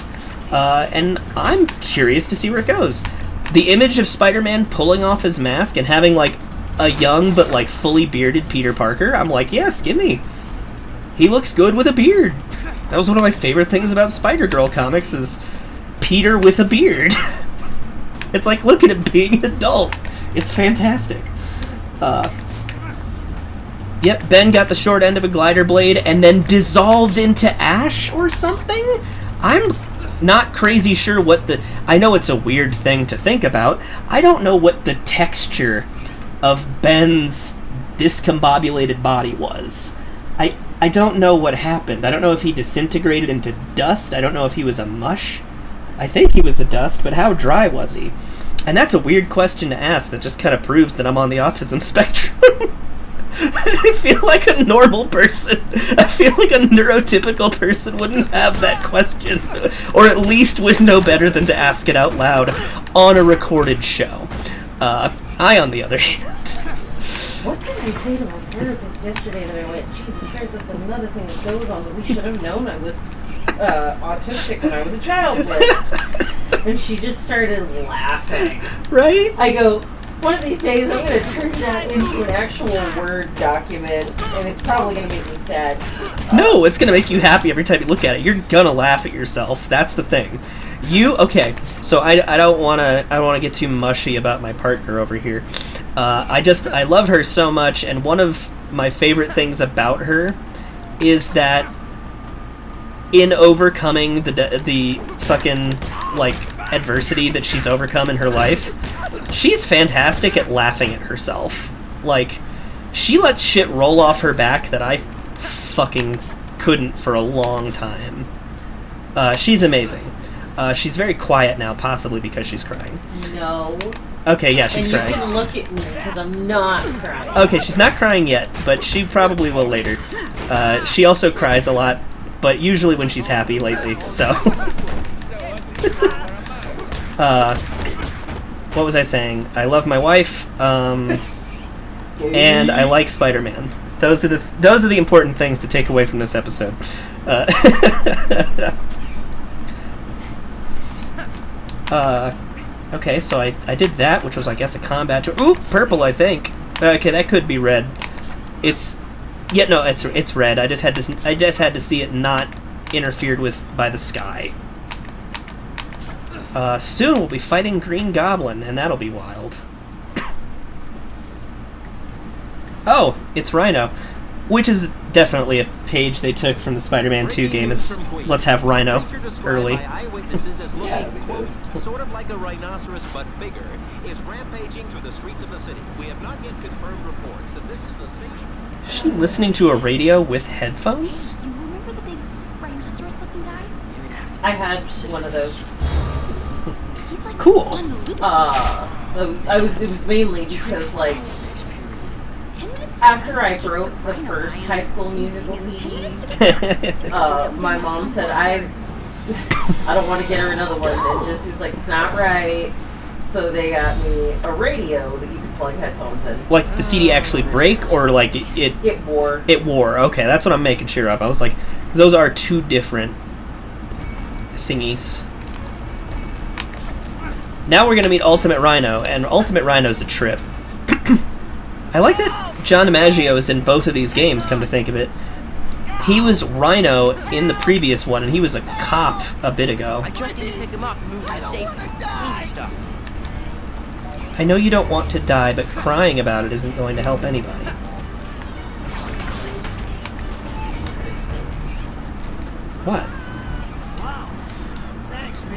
And I'm curious to see where it goes. The image of Spider-Man pulling off his mask and having, like, a young but, like, fully bearded Peter Parker, I'm like, yes, give me. He looks good with a beard. That was one of my favorite things about Spider-Girl comics, is Peter with a beard. It's like, look at him being an adult. It's fantastic. Yep, Ben got the short end of a glider blade and then dissolved into ash or something? I'm not crazy sure what the... I know it's a weird thing to think about. I don't know what the texture of Ben's discombobulated body was. I don't know what happened. I don't know if he disintegrated into dust. I don't know if he was a mush. I think he was a dust, but how dry was he? And that's a weird question to ask that just kind of proves that I'm on the autism spectrum. I feel like a normal person. I feel like a neurotypical person wouldn't have that question. Or at least would know better than to ask it out loud on a recorded show. I, on the other hand... What did I say to my therapist yesterday that I went, Jesus Christ, that's another thing that goes on that we should have known I was autistic when I was a child with. And she just started laughing. Right? I go, one of these days I'm going to turn that into an actual Word document, and it's probably going to make me sad. No, it's going to make you happy every time you look at it. You're going to laugh at yourself. That's the thing. Okay, so I don't want to get too mushy about my partner over here. I love her so much, and one of my favorite things about her is that in overcoming the fucking, like, adversity that she's overcome in her life, she's fantastic at laughing at herself. Like, she lets shit roll off her back that I fucking couldn't for a long time. She's amazing. She's very quiet now, possibly because she's crying. No. Okay, yeah, she's crying. And you can look at me, because I'm not crying. Okay, she's not crying yet, but she probably will later. She also cries a lot, but usually when she's happy lately, so... what was I saying? I love my wife, and I like Spider-Man. Those are the important things to take away from this episode. Okay, so I did that, which was, I guess, a combat. Ooh, purple, I think. Okay, that could be red. It's red. I just had to see it not interfered with by the sky. Soon we'll be fighting Green Goblin, and that'll be wild. Oh, it's Rhino, which is definitely a page they took from the Spider-Man 2 game. It's let's have Rhino early. Yeah, because... sort of like a rhinoceros but bigger, is rampaging through the streets of the city. We have not yet confirmed reports that this is the same. Is she listening to a radio with headphones? You remember the big rhinoceros-looking guy? I had one of those. He's like Cool. on the loose. It was mainly because, like, 10 minutes after I broke the first High School Musical CD, my mom said, I don't want to get her another one, and just was like, it's not right. So they got me a radio that you could plug headphones in. Like, did the CD actually break, or like it wore. It wore. Okay, that's what I'm making sure of. I was like, 'cause those are two different thingies. Now we're gonna meet Ultimate Rhino, and Ultimate Rhino's a trip. I like that John DiMaggio is in both of these games, come to think of it. He was Rhino in the previous one, and he was a cop a bit ago. I just need to pick him up and move him to safety. Easy stuff. I know you don't want to die, but crying about it isn't going to help anybody. What?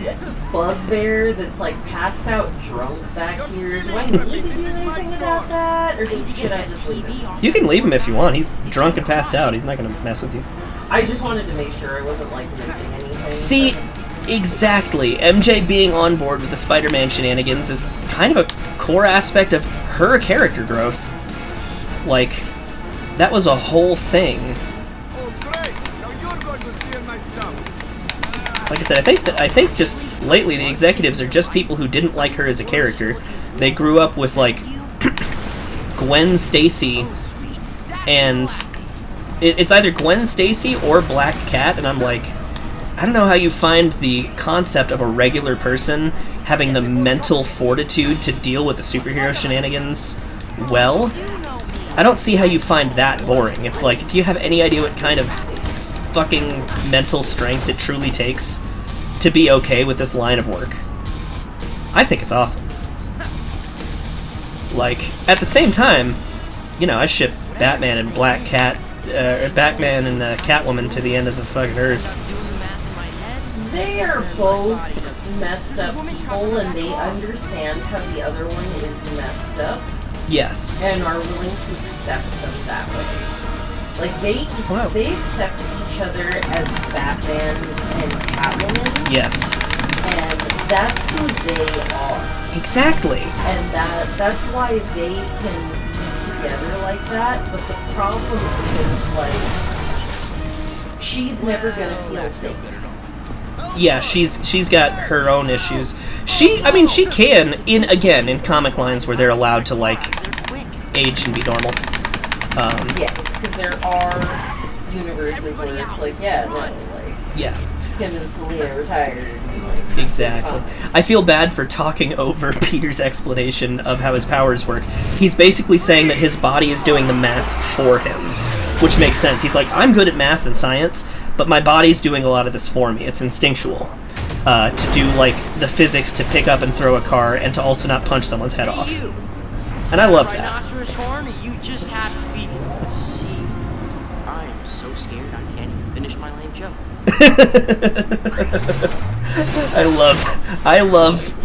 This bugbear that's like passed out drunk back here. Do I need to do anything about that? Or should I just leave him? You can leave him if you want. He's drunk and passed out. He's not going to mess with you. I just wanted to make sure I wasn't like missing anything. See, exactly. MJ being on board with the Spider-Man shenanigans is kind of a core aspect of her character growth. Like, that was a whole thing. Like I said, I think just lately the executives are just people who didn't like her as a character. They grew up with like Gwen Stacy, and it's either Gwen Stacy or Black Cat, and I'm like, I don't know how you find the concept of a regular person having the mental fortitude to deal with the superhero shenanigans well. I don't see how you find that boring. It's like, do you have any idea what kind of fucking mental strength it truly takes to be okay with this line of work? I think it's awesome. Like, at the same time, you know, I ship Batman and Black Cat, Batman and Catwoman to the end of the fucking earth. They are both messed up people, and they understand how the other one is messed up. Yes. And are willing to accept them that way. Like, they accept each other as Batman and Catwoman. Yes. And that's who they are. Exactly. And that's why they can be together like that. But the problem is, like, she's never gonna feel safe. Yeah, she's got her own issues. She can, in comic lines where they're allowed to, like, age and be normal. Yes, because there are universes where it's like, yeah, no, like, yeah. Kim and Selena retired. And, like, Exactly. I feel bad for talking over Peter's explanation of how his powers work. He's basically saying that his body is doing the math for him, which makes sense. He's like, I'm good at math and science, but my body's doing a lot of this for me. It's instinctual. To do, like, the physics to pick up and throw a car and to also not punch someone's head off. And I love that. Rhinoceros horn, or you just have to be. See, I am so scared I can't even finish my lame joke. I love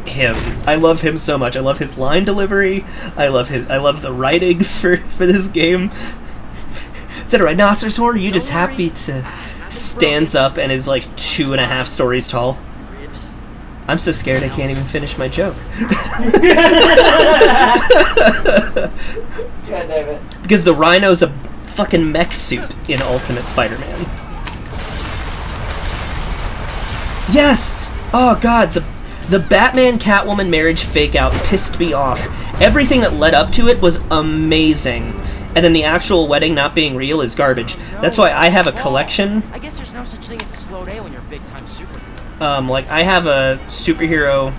him. I love him so much. I love his line delivery. I love the writing for this game. Is that a rhinoceros horn, or are you just happy to stands up and is like 2.5 stories tall? I'm so scared I can't even finish my joke. God damn it. Because the Rhino's a fucking mech suit in Ultimate Spider-Man. Yes! Oh god, the Batman Catwoman marriage fake out pissed me off. Everything that led up to it was amazing. and then the actual wedding not being real is garbage. That's why I have a collection. I guess there's no such thing as a slow day when you're a big-time superhero. Like, I have a superhero...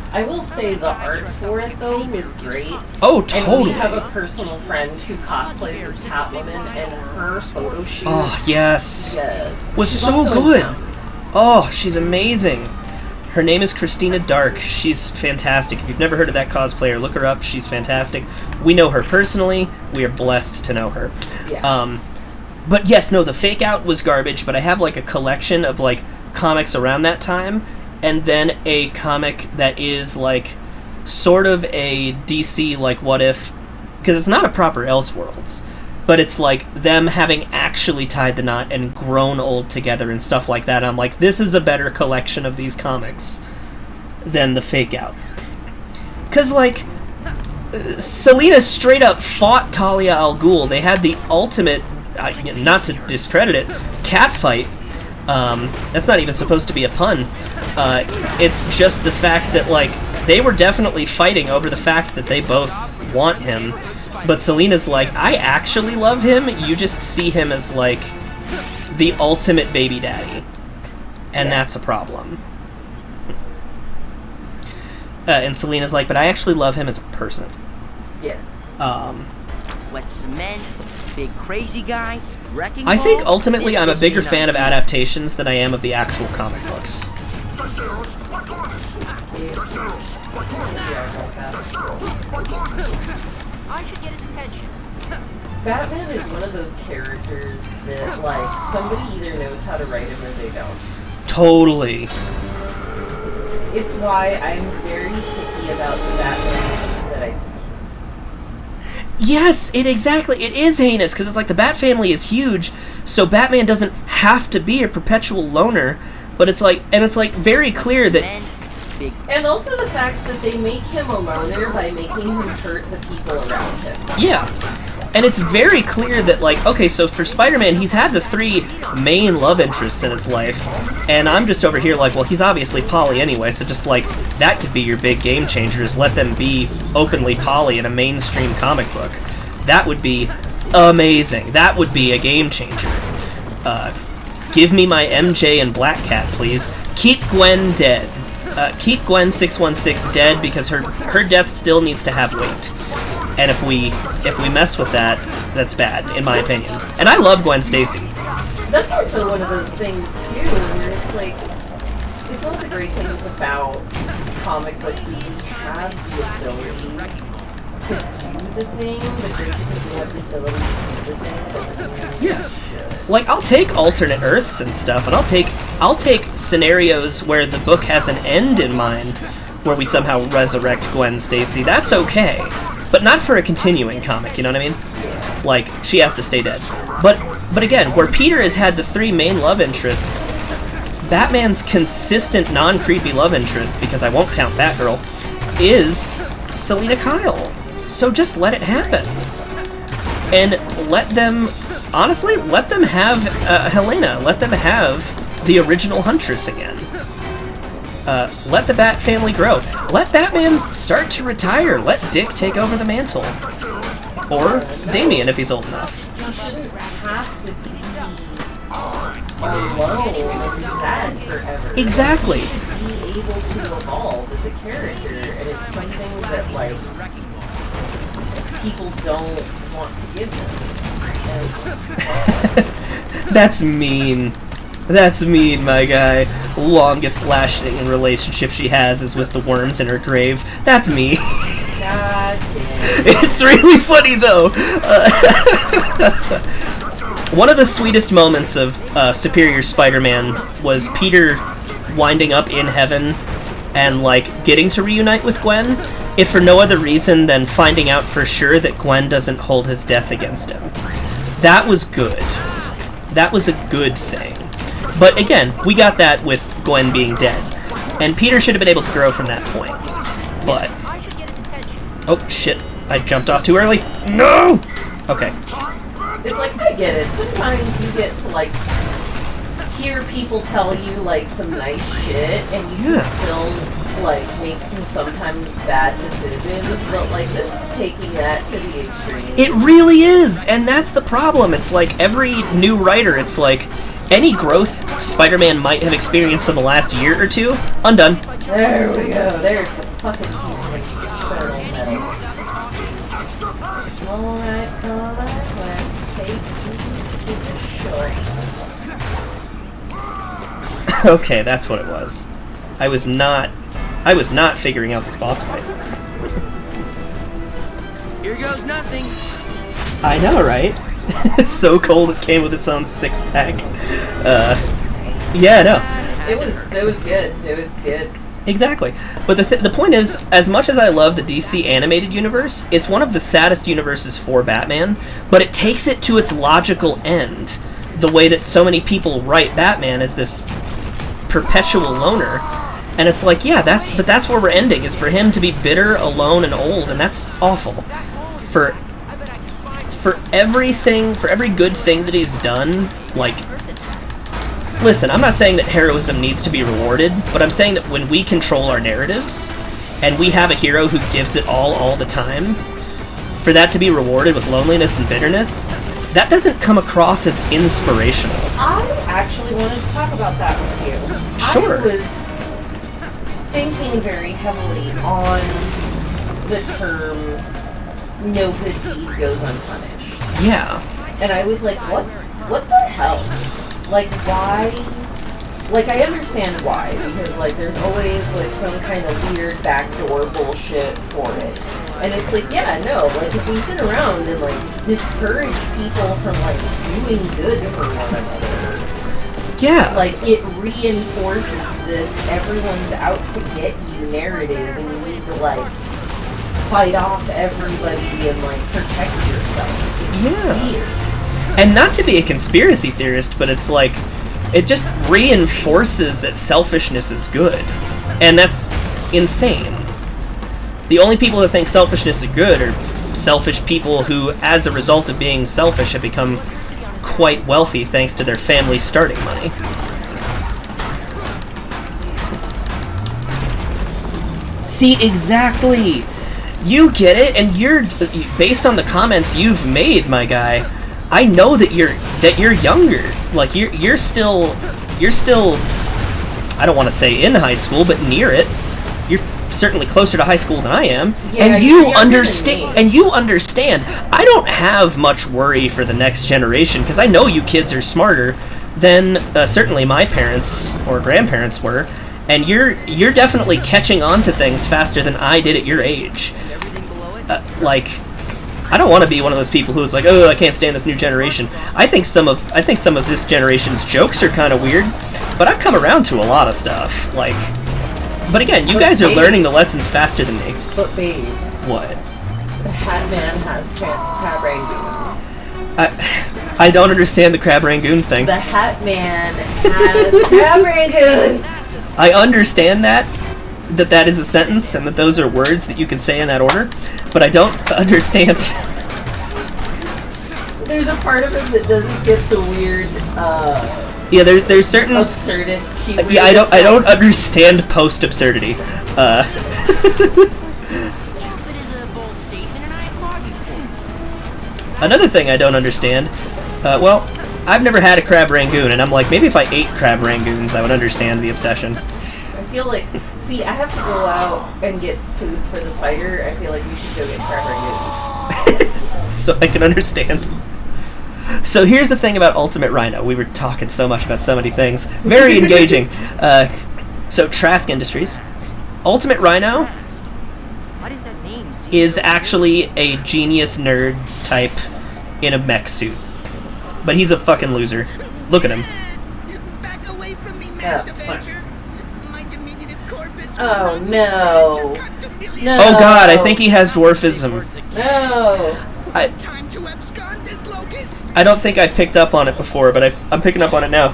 I will say the art for it, though, was great. Oh, And totally. we have a personal friend who cosplays as Catwoman, and her photo shoot Oh, yes. Was She's so also in good. town. Oh, she's amazing. Her name is Christina Dark. She's fantastic. If you've never heard of that cosplayer, look her up. She's fantastic. We know her personally. We are blessed to know her. Yeah. But yes, no, the Fake Out was garbage, but I have like a collection of like comics around that time, and then a comic that is like sort of a DC like What If, because it's not a proper Elseworlds, but it's like them having actually tied the knot and grown old together and stuff like that. I'm like, this is a better collection of these comics than the Fake Out. Because, like, Selena straight up fought Talia al Ghul. They had the ultimate, not to discredit it, cat fight. That's not even supposed to be a pun. It's just the fact that, like, they were definitely fighting over the fact that they both want him. But Selena's like, I actually love him, you just see him as, like, the ultimate baby daddy. And that's a problem. And Selena's like, but I actually love him as a person. Yes. Wet cement, big crazy guy, wrecking I think ball. ultimately This I'm a gives me bigger an fan of idea. adaptations than I am of the actual comic books. I should get his attention. Batman is one of those characters that, like, somebody either knows how to write him or they don't. Totally. It's why I'm very picky about the Batman movies that I've seen. Yes, it is heinous, because it's like the Bat family is huge, so Batman doesn't have to be a perpetual loner, but it's like, and it's like very clear that, Cement, big And also the fact that they make him a loner by making him hurt the people around him. yeah. And it's very clear that, like, okay, so for Spider-Man, he's had the 3 main love interests in his life, and I'm just over here like, well, he's obviously poly anyway, so just, like, that could be your big game changer, is let them be openly poly in a mainstream comic book. That would be amazing. That would be a game changer. Give me my MJ and Black Cat, please. Keep Gwen dead. Keep Gwen 616 dead, because her death still needs to have weight. And if we mess with that, that's bad, in my opinion. And I love Gwen Stacy. That's also one of those things, too, where it's like, it's one of the great things about comic books is we have the ability to do the thing, but just because we have the ability to do the thing doesn't mean we Yeah. should. Like, I'll take alternate Earths and stuff, and I'll take scenarios where the book has an end in mind, where we somehow resurrect Gwen Stacy. That's okay. But not for a continuing comic, you know what I mean? Like, she has to stay dead. But again, where Peter has had the 3 main love interests, Batman's consistent non-creepy love interest, because I won't count Batgirl, is Selena Kyle. So just let it happen. And let them, honestly, let them have Helena. Let them have the original Huntress again. Let the Bat family grow. Let Batman start to retire. Let Dick take over the mantle. Or Damian if he's old enough. He shouldn't have to be alone and sad forever. Exactly. He should be able to evolve as a character, and it's something that, like, people don't want to give him. And That's mean. That's mean, my guy. Longest lasting relationship she has is with the worms in her grave. That's me. God damn. It's really funny, though. One of the sweetest moments of Superior Spider-Man was Peter winding up in heaven and, like, getting to reunite with Gwen, if for no other reason than finding out for sure that Gwen doesn't hold his death against him. That was good. That was a good thing. But again, we got that with Gwen being dead. And Peter should have been able to grow from that point. But... I should get his attention. oh, shit. I jumped off too early. No! Okay. It's like, I get it. Sometimes you get to, like, hear people tell you like some nice shit, and you Yeah. can still like make some sometimes bad decisions, but like this is taking that to the extreme. It really is, and that's the problem. It's like every new writer, it's like any growth Spider-Man might have experienced in the last year or two, undone. There we go. There's the fucking piece of external metal. Alright, let's take you to the shore. Okay, that's what it was. I was not figuring out this boss fight. Here goes nothing. I know, right? So cold it came with its own six-pack. Yeah, no. It was good. It was good. Exactly. But the point is, as much as I love the DC animated universe, it's one of the saddest universes for Batman, but it takes it to its logical end. The way that so many people write Batman as this perpetual loner. And it's like, yeah, that's where we're ending, is for him to be bitter, alone, and old, and that's awful. For every good thing that he's done, like, listen, I'm not saying that heroism needs to be rewarded, but I'm saying that when we control our narratives, and we have a hero who gives it all the time, for that to be rewarded with loneliness and bitterness, that doesn't come across as inspirational. I actually wanted to talk about that with you. Sure. I was thinking very heavily on the term "no good deed goes unpunished," Yeah. and I was like, what the hell? Like, why? Like, I understand why, because like there's always like some kind of weird backdoor bullshit for it. And it's like, yeah, no, like if we sit around and like discourage people from like doing good for one another, Yeah. like it reinforces this everyone's out to get you narrative, and you need to like fight off everybody and like protect yourself. It's Yeah. weird. And not to be a conspiracy theorist, but it's like, it just reinforces that selfishness is good. And that's insane. The only people that think selfishness is good are selfish people who, as a result of being selfish, have become quite wealthy thanks to their family's starting money. See, exactly! You get it, and you're, based on the comments you've made, my guy, I know that you're younger. Like, you're still, I don't want to say in high school, but near it. You're certainly closer to high school than I am, Yeah, and you're you younger understand. than me. And you understand. I don't have much worry for the next generation because I know you kids are smarter than certainly my parents or grandparents were, and you're definitely catching on to things faster than I did at your age. Like, I don't want to be one of those people who it's like, oh, I can't stand this new generation. I think some of this generation's jokes are kind of weird, but I've come around to a lot of stuff. Like, but again, you guys are learning the lessons faster than me. But babe, What? the Hat Man has crab rangoons. I don't understand the crab rangoon thing. The Hat Man has crab rangoons. I understand that is a sentence and that those are words that you can say in that order, but I don't understand. There's a part of him that doesn't get the weird, Yeah, there's certain. absurdist humor. Yeah, I don't understand post absurdity. Yeah, but is a bold statement, and I applaud you for it. Another thing I don't understand. Well, I've never had a crab rangoon, and I'm like, maybe if I ate crab rangoons, I would understand the obsession. I feel like, see, I have to go out and get food for the spider. I feel like we should go get crab rangoons. So I can understand. So here's the thing about Ultimate Rhino. We were talking so much about so many things. Very engaging. So Trask Industries. Ultimate Rhino Why does that name seem is so actually a genius nerd type in a mech suit. But he's a fucking loser. Look at him. Back away from me, Master Master Fletcher. Fletcher. My diminutive corpus. Oh, no. No. Oh god, I think he has dwarfism. No. Time to abscond this locust. I don't think I picked up on it before, but I'm picking up on it now.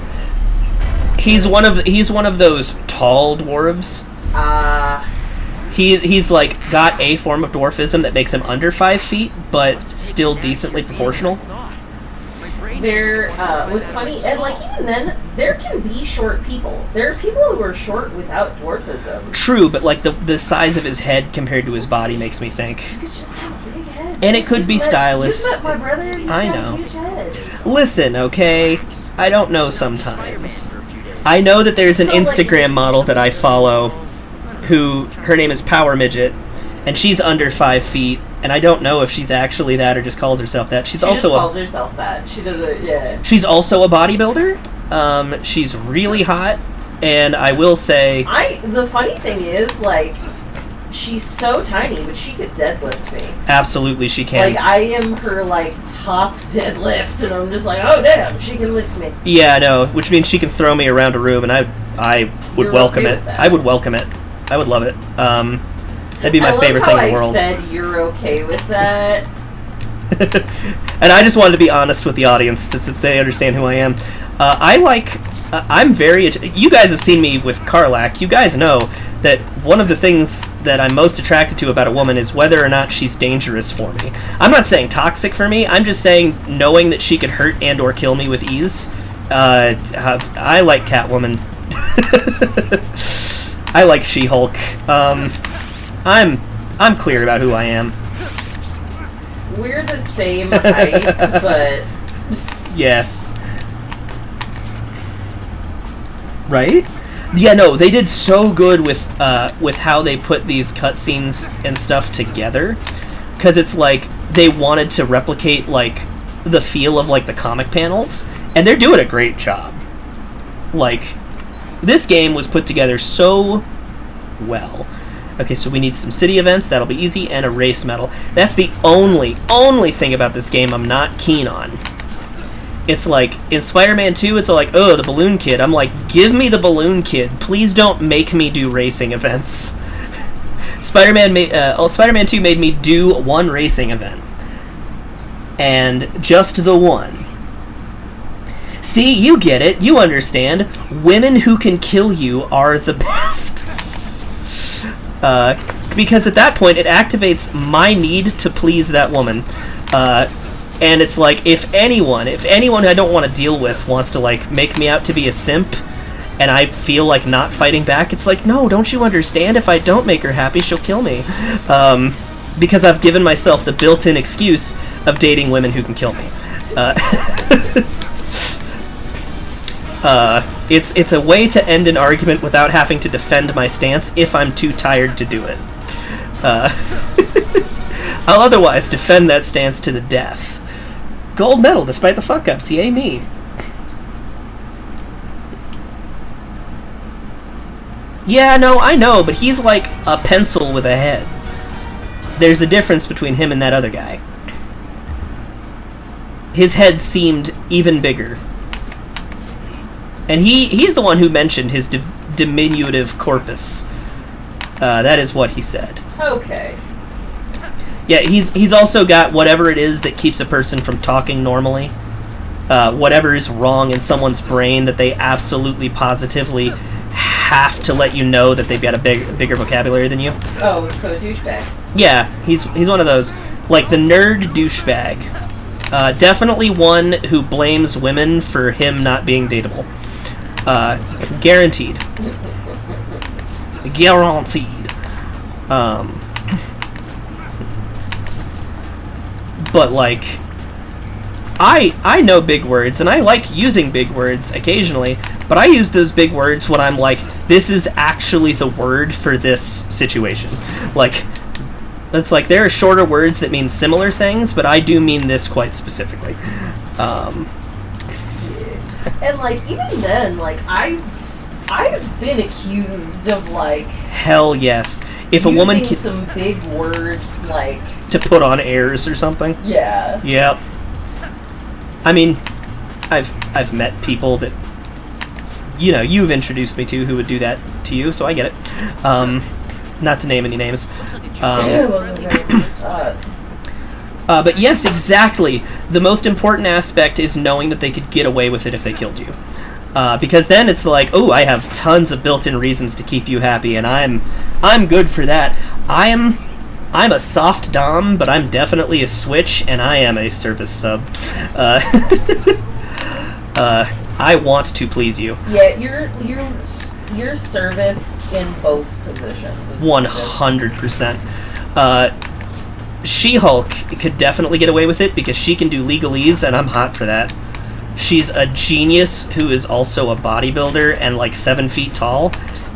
He's one of those tall dwarves. He's like got a form of dwarfism that makes him under 5 feet, but still decently proportional. My brain There, what's funny, and like even then, there can be short people. There are people who are short without dwarfism. True, but like the size of his head compared to his body makes me think. He could just have a big head. And it could be stylish. You met my brother. He's I got know. a huge head. Listen, okay? I don't know sometimes. I know that there's an So, like- Instagram model that I follow who, her name is Power Midget, and she's under 5 feet, and I don't know if she's actually that or just calls herself that. She's She also just calls herself that. She doesn't. Yeah. she's also a bodybuilder. She's really hot, and I will say, The funny thing is, like, she's so tiny, but she could deadlift me. absolutely she can. Like, I am her, like, top deadlift, and I'm just like, oh, damn, she can lift me. Yeah, I know, which means she can throw me around a room, and I would You're welcome okay it. with that? I would welcome it. I would love it. That'd be my I favorite love thing how in the world. I said you're okay with that. And I just wanted to be honest with the audience so that they understand who I am. I'm very... You guys have seen me with Karlak. You guys know that one of the things that I'm most attracted to about a woman is whether or not she's dangerous for me. I'm not saying toxic for me. I'm just saying knowing that she could hurt and or kill me with ease. I like Catwoman. I like She-Hulk. I'm clear about who I am. We're the same height, but... Yes. Right? Yeah, no, they did so good with how they put these cutscenes and stuff together, because it's like they wanted to replicate like the feel of like the comic panels, and they're doing a great job. Like, this game was put together so well. Okay, so we need some city events, that'll be easy, and a race medal. That's the only thing about this game I'm not keen on. It's like, in Spider-Man 2, it's like, oh, the Balloon Kid. I'm like, give me the Balloon Kid. Please don't make me do racing events. Spider-Man 2 made me do one racing event. And just the one. See, you get it. You understand. Women who can kill you are the best. Because at that point, it activates my need to please that woman. And it's like, if anyone I don't want to deal with wants to, like, make me out to be a simp, and I feel like not fighting back, it's like, no, don't you understand? If I don't make her happy, she'll kill me. Because I've given myself the built-in excuse of dating women who can kill me. It's a way to end an argument without having to defend my stance if I'm too tired to do it. I'll otherwise defend that stance to the death. Gold medal despite the fuck-ups, yay me. Yeah, no, I know, but he's like a pencil with a head. There's a difference between him and that other guy. His head seemed even bigger. And he's the one who mentioned his diminutive corpus. That is what he said. Okay. Yeah, he's also got whatever it is that keeps a person from talking normally. Whatever is wrong in someone's brain that they absolutely positively have to let you know that they've got a bigger vocabulary than you. Oh, so a douchebag. Yeah, he's one of those. Like the nerd douchebag. Definitely one who blames women for him not being dateable. Guaranteed. Guaranteed. But, like, I know big words, and I like using big words occasionally, but I use those big words when I'm like, this is actually the word for this situation. Like, it's like, there are shorter words that mean similar things, but I do mean this quite specifically. And, like, even then, like, I've been accused of, like... Hell yes. If a woman using some big words, like... to put on airs or something. Yeah. Yep. I mean, I've met people that, you know, you've introduced me to who would do that to you, so I get it. Not to name any names. But yes, exactly. The most important aspect is knowing that they could get away with it if they killed you. Because then it's like, oh, I have tons of built-in reasons to keep you happy, and I'm good for that. I'm a soft dom, but I'm definitely a switch, and I am a service sub. I want to please you. Yeah, your service in both positions. Is 100%. She-Hulk could definitely get away with it because she can do legalese, and I'm hot for that. She's a genius who is also a bodybuilder and like 7 feet tall,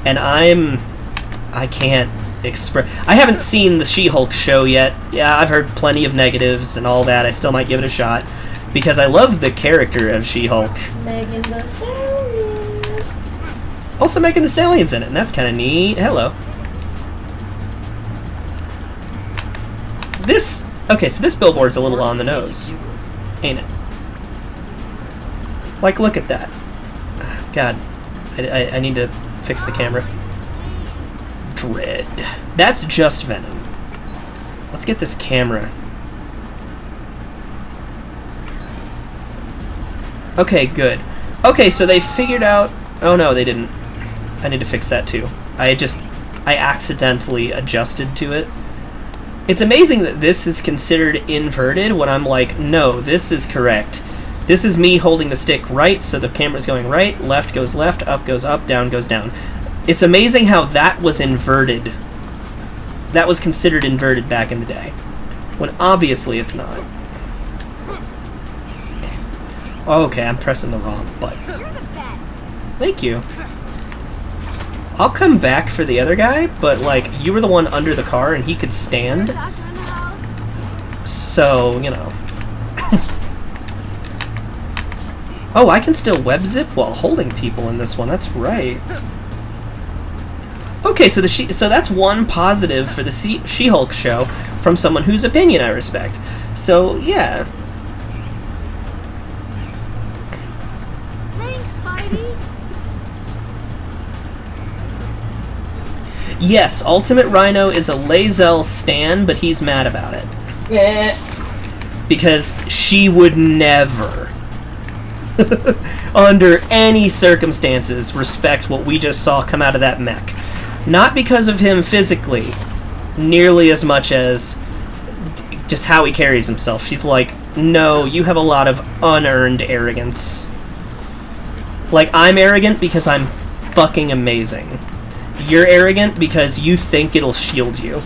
and I can't express. I haven't seen the She-Hulk show yet. Yeah, I've heard plenty of negatives and all that. I still might give it a shot because I love the character of She-Hulk. Megan Thee Stallion. Also, Megan Thee Stallion's in it, and that's kind of neat. Hello. Okay, so this billboard's a little on the nose, ain't it? Like, look at that. God, I need to fix the camera. Dread. That's just Venom. Let's get this camera. Okay, good. Okay, so they figured out... Oh no, they didn't. I need to fix that too. I accidentally adjusted to it. It's amazing that this is considered inverted when I'm like, no, this is correct. This is me holding the stick right, so the camera's going right, left goes left, up goes up, down goes down. It's amazing how that was inverted. That was considered inverted back in the day, when obviously it's not. Okay, I'm pressing the wrong button. Thank you. I'll come back for the other guy, but like, you were the one under the car and he could stand. So, you know. Oh, I can still web zip while holding people in this one. That's right. Okay, so so that's one positive for the She-Hulk show from someone whose opinion I respect. So, yeah. Thanks, Spidey. Yes, Ultimate Rhino is a Lae'zel stan, but he's mad about it. Yeah. Because she would never, under any circumstances, respect what we just saw come out of that mech. Not because of him physically, nearly as much as just how he carries himself. She's like, no, you have a lot of unearned arrogance. Like, I'm arrogant because I'm fucking amazing. You're arrogant because you think it'll shield you.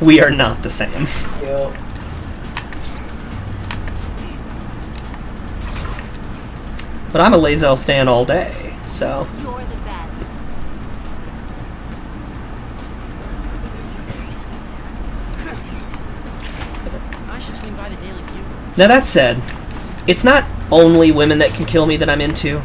We are not the same. Yep. But I'm a Lae'zel stan all day, so... You're the best. I should swing by the Daily View. Now that said, it's not only women that can kill me that I'm into.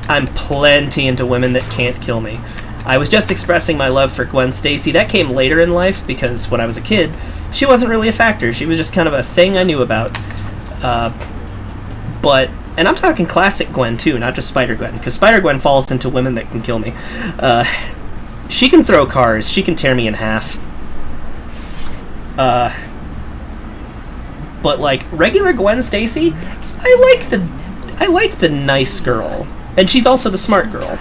I'm plenty into women that can't kill me. I was just expressing my love for Gwen Stacy. That came later in life because when I was a kid, she wasn't really a factor. She was just kind of a thing I knew about. And I'm talking classic Gwen too, not just Spider-Gwen, because Spider-Gwen falls into women that can kill me. She can throw cars. She can tear me in half. But like regular Gwen Stacy, I like the nice girl. And she's also the smart girl.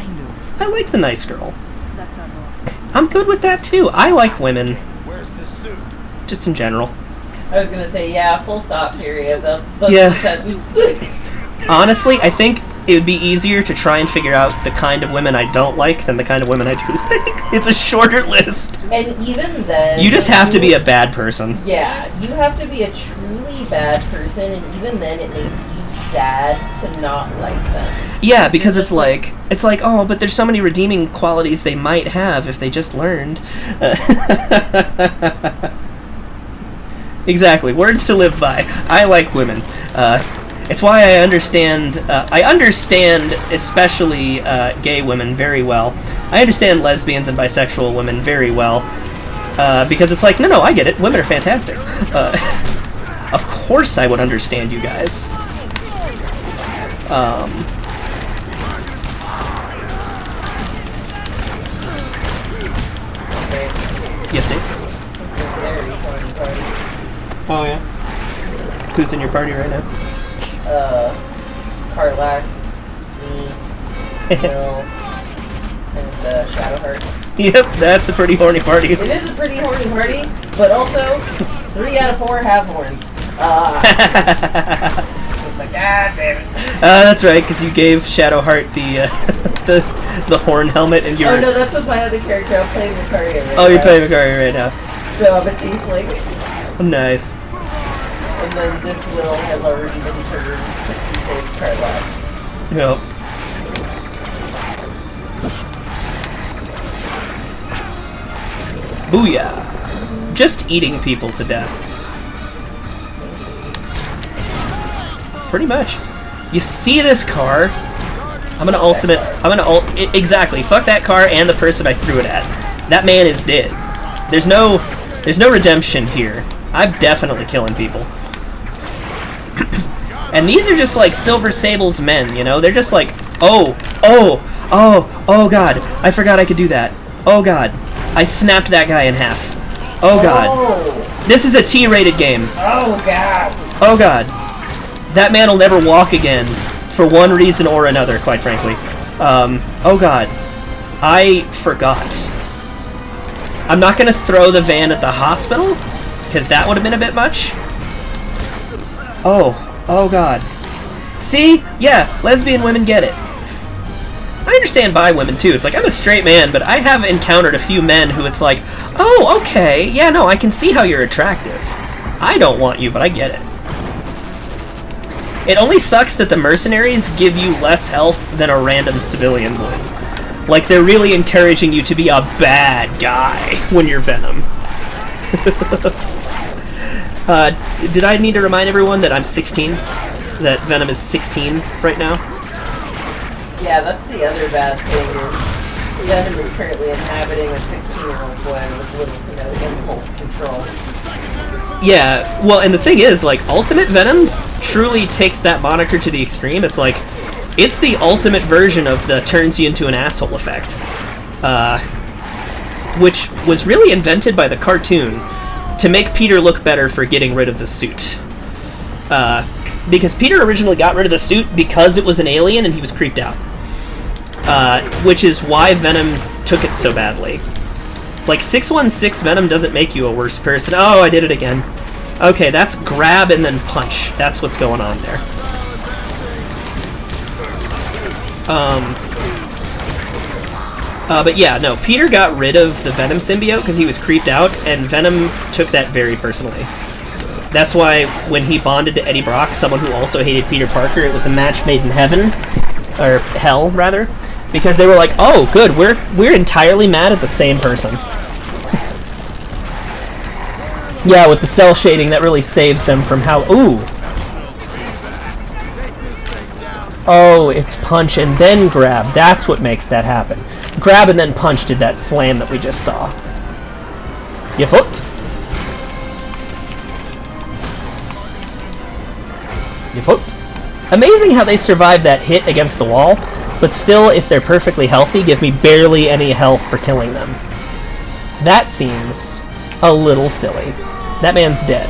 I like the nice girl. That's our role. I'm good with that too. I like women. Where's the suit? Just in general. I was gonna say, yeah, full stop, period. That's Yeah. the sentence. Honestly, I think it would be easier to try and figure out the kind of women I don't like than the kind of women I do like. It's a shorter list. And even then... You just have to be a bad person. Yeah, you have to be a truly bad person, and even then it makes you sad to not like them. Yeah, because it's like, oh, but there's so many redeeming qualities they might have if they just learned. Exactly, words to live by. I like women. It's why I understand especially gay women very well. I understand lesbians and bisexual women very well. Because it's like, no, I get it. Women are fantastic. Of course I would understand you guys. Yes, Dave? It's a very fun party. Oh, yeah? Who's in your party right now? Karlak, me, Will, and Shadowheart. Yep, that's a pretty horny party. It is a pretty horny party, but also 3 out of 4 have horns. It's just like God damn it. That's right, because you gave Shadowheart the the horn helmet, and you were... Oh no, that's with my other character. I'm playing Lucaria right now. Oh, you're playing Lucaria right now. So I'm a tiefling. Nice. And then this will has already been turned because he saved Carla. Yep. Booyah. Just eating people to death. Pretty much. You see this car? I'm gonna ultimate. Exactly. Fuck that car and the person I threw it at. That man is dead. There's no redemption here. I'm definitely killing people. And these are just like Silver Sable's men, you know? They're just like, oh god, I forgot I could do that. Oh god, I snapped that guy in half. Oh god. Oh, This is a T-rated game. oh god. Oh god. That man will never walk again, for one reason or another, quite frankly. Oh god. I forgot. I'm not gonna throw the van at the hospital, because that would have been a bit much. Oh god. See? Yeah, lesbian women get it. I understand bi women too. It's like, I'm a straight man, but I have encountered a few men who it's like, oh, okay, yeah, no, I can see how you're attractive. I don't want you, but I get it. It only sucks that the mercenaries give you less health than a random civilian would. Like, they're really encouraging you to be a bad guy when you're Venom. Did I need to remind everyone that I'm 16? That Venom is 16 right now? Yeah, that's the other bad thing is Venom is currently inhabiting a 16-year-old boy with little to no impulse control. Yeah, well, and the thing is, like, Ultimate Venom truly takes that moniker to the extreme. It's like, it's the ultimate version of the turns you into an asshole effect. Which was really invented by the cartoon to make Peter look better for getting rid of the suit. Because Peter originally got rid of the suit because it was an alien and he was creeped out. Which is why Venom took it so badly. Like, 616 Venom doesn't make you a worse person. Oh, I did it again. Okay, that's grab and then punch. That's what's going on there. But yeah, no, Peter got rid of the Venom symbiote because he was creeped out, and Venom took that very personally. That's why when he bonded to Eddie Brock, someone who also hated Peter Parker, it was a match made in heaven, or hell, rather, because they were like, oh, good, we're entirely mad at the same person. Yeah, with the cell shading, that really saves them from how... Ooh! Oh, it's punch and then grab. That's what makes that happen. Grab and then punch did that slam that we just saw. Your foot. Your foot. Amazing how they survived that hit against the wall, but still, if they're perfectly healthy, give me barely any health for killing them. That seems a little silly. That man's dead.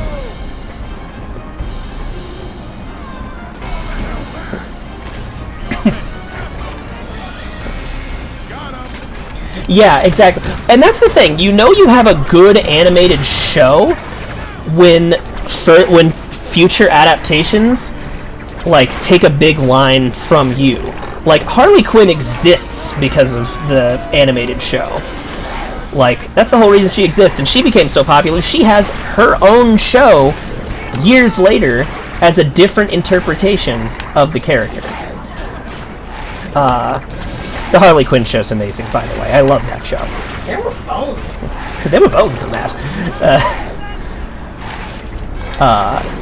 Yeah, exactly. And that's the thing. You know you have a good animated show when future adaptations like take a big line from you. Like, Harley Quinn exists because of the animated show. Like, that's the whole reason she exists, and she became so popular. She has her own show years later as a different interpretation of the character. The Harley Quinn show's amazing, by the way. I love that show. There were bones. There were bones in that.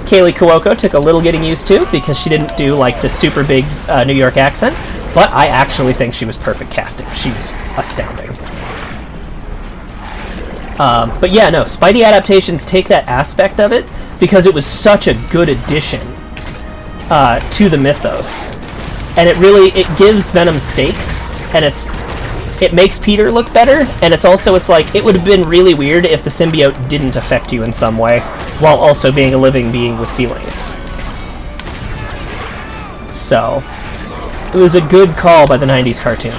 Kaylee Cuoco took a little getting used to because she didn't do like the super big New York accent, but I actually think she was perfect casting. She was astounding. But yeah, no, Spidey adaptations take that aspect of it because it was such a good addition to the mythos. And it gives Venom stakes, and it makes Peter look better, and it's like, it would have been really weird if the symbiote didn't affect you in some way, while also being a living being with feelings. So, it was a good call by the 90s cartoon.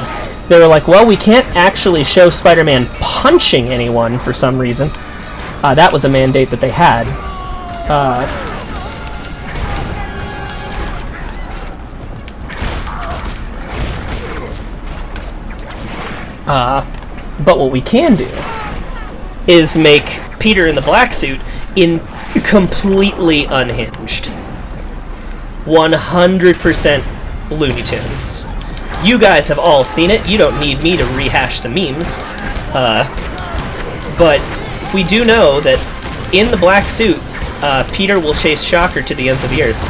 They were like, well, we can't actually show Spider-Man punching anyone for some reason. That was a mandate that they had. But what we can do is make Peter in the black suit in completely unhinged. 100% Looney Tunes. You guys have all seen it. You don't need me to rehash the memes. But we do know that in the black suit, Peter will chase Shocker to the ends of the earth.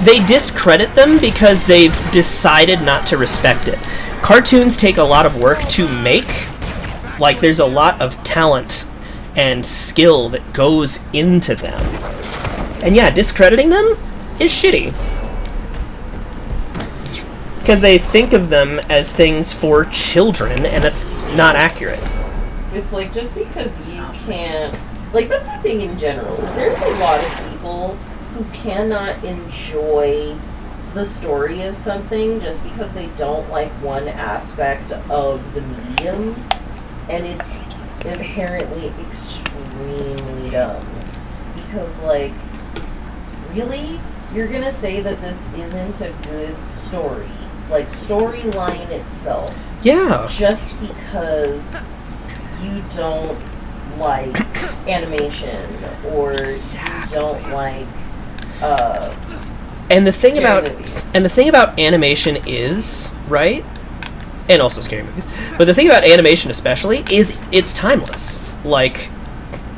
They discredit them because they've decided not to respect it. Cartoons take a lot of work to make. Like, there's a lot of talent and skill that goes into them. And yeah, discrediting them is shitty. It's because they think of them as things for children, and that's not accurate. It's like, just because you can't... Like, that's the thing in general, is there's a lot of people who cannot enjoy the story of something just because they don't like one aspect of the medium, and it's inherently extremely dumb. Because, like, really? You're gonna say that this isn't a good story? Like, storyline itself. Yeah. Just because you don't like animation, or exactly. you don't like and the thing movies. And the thing about animation is, right? And also scary movies. But the thing about animation especially is it's timeless. Like,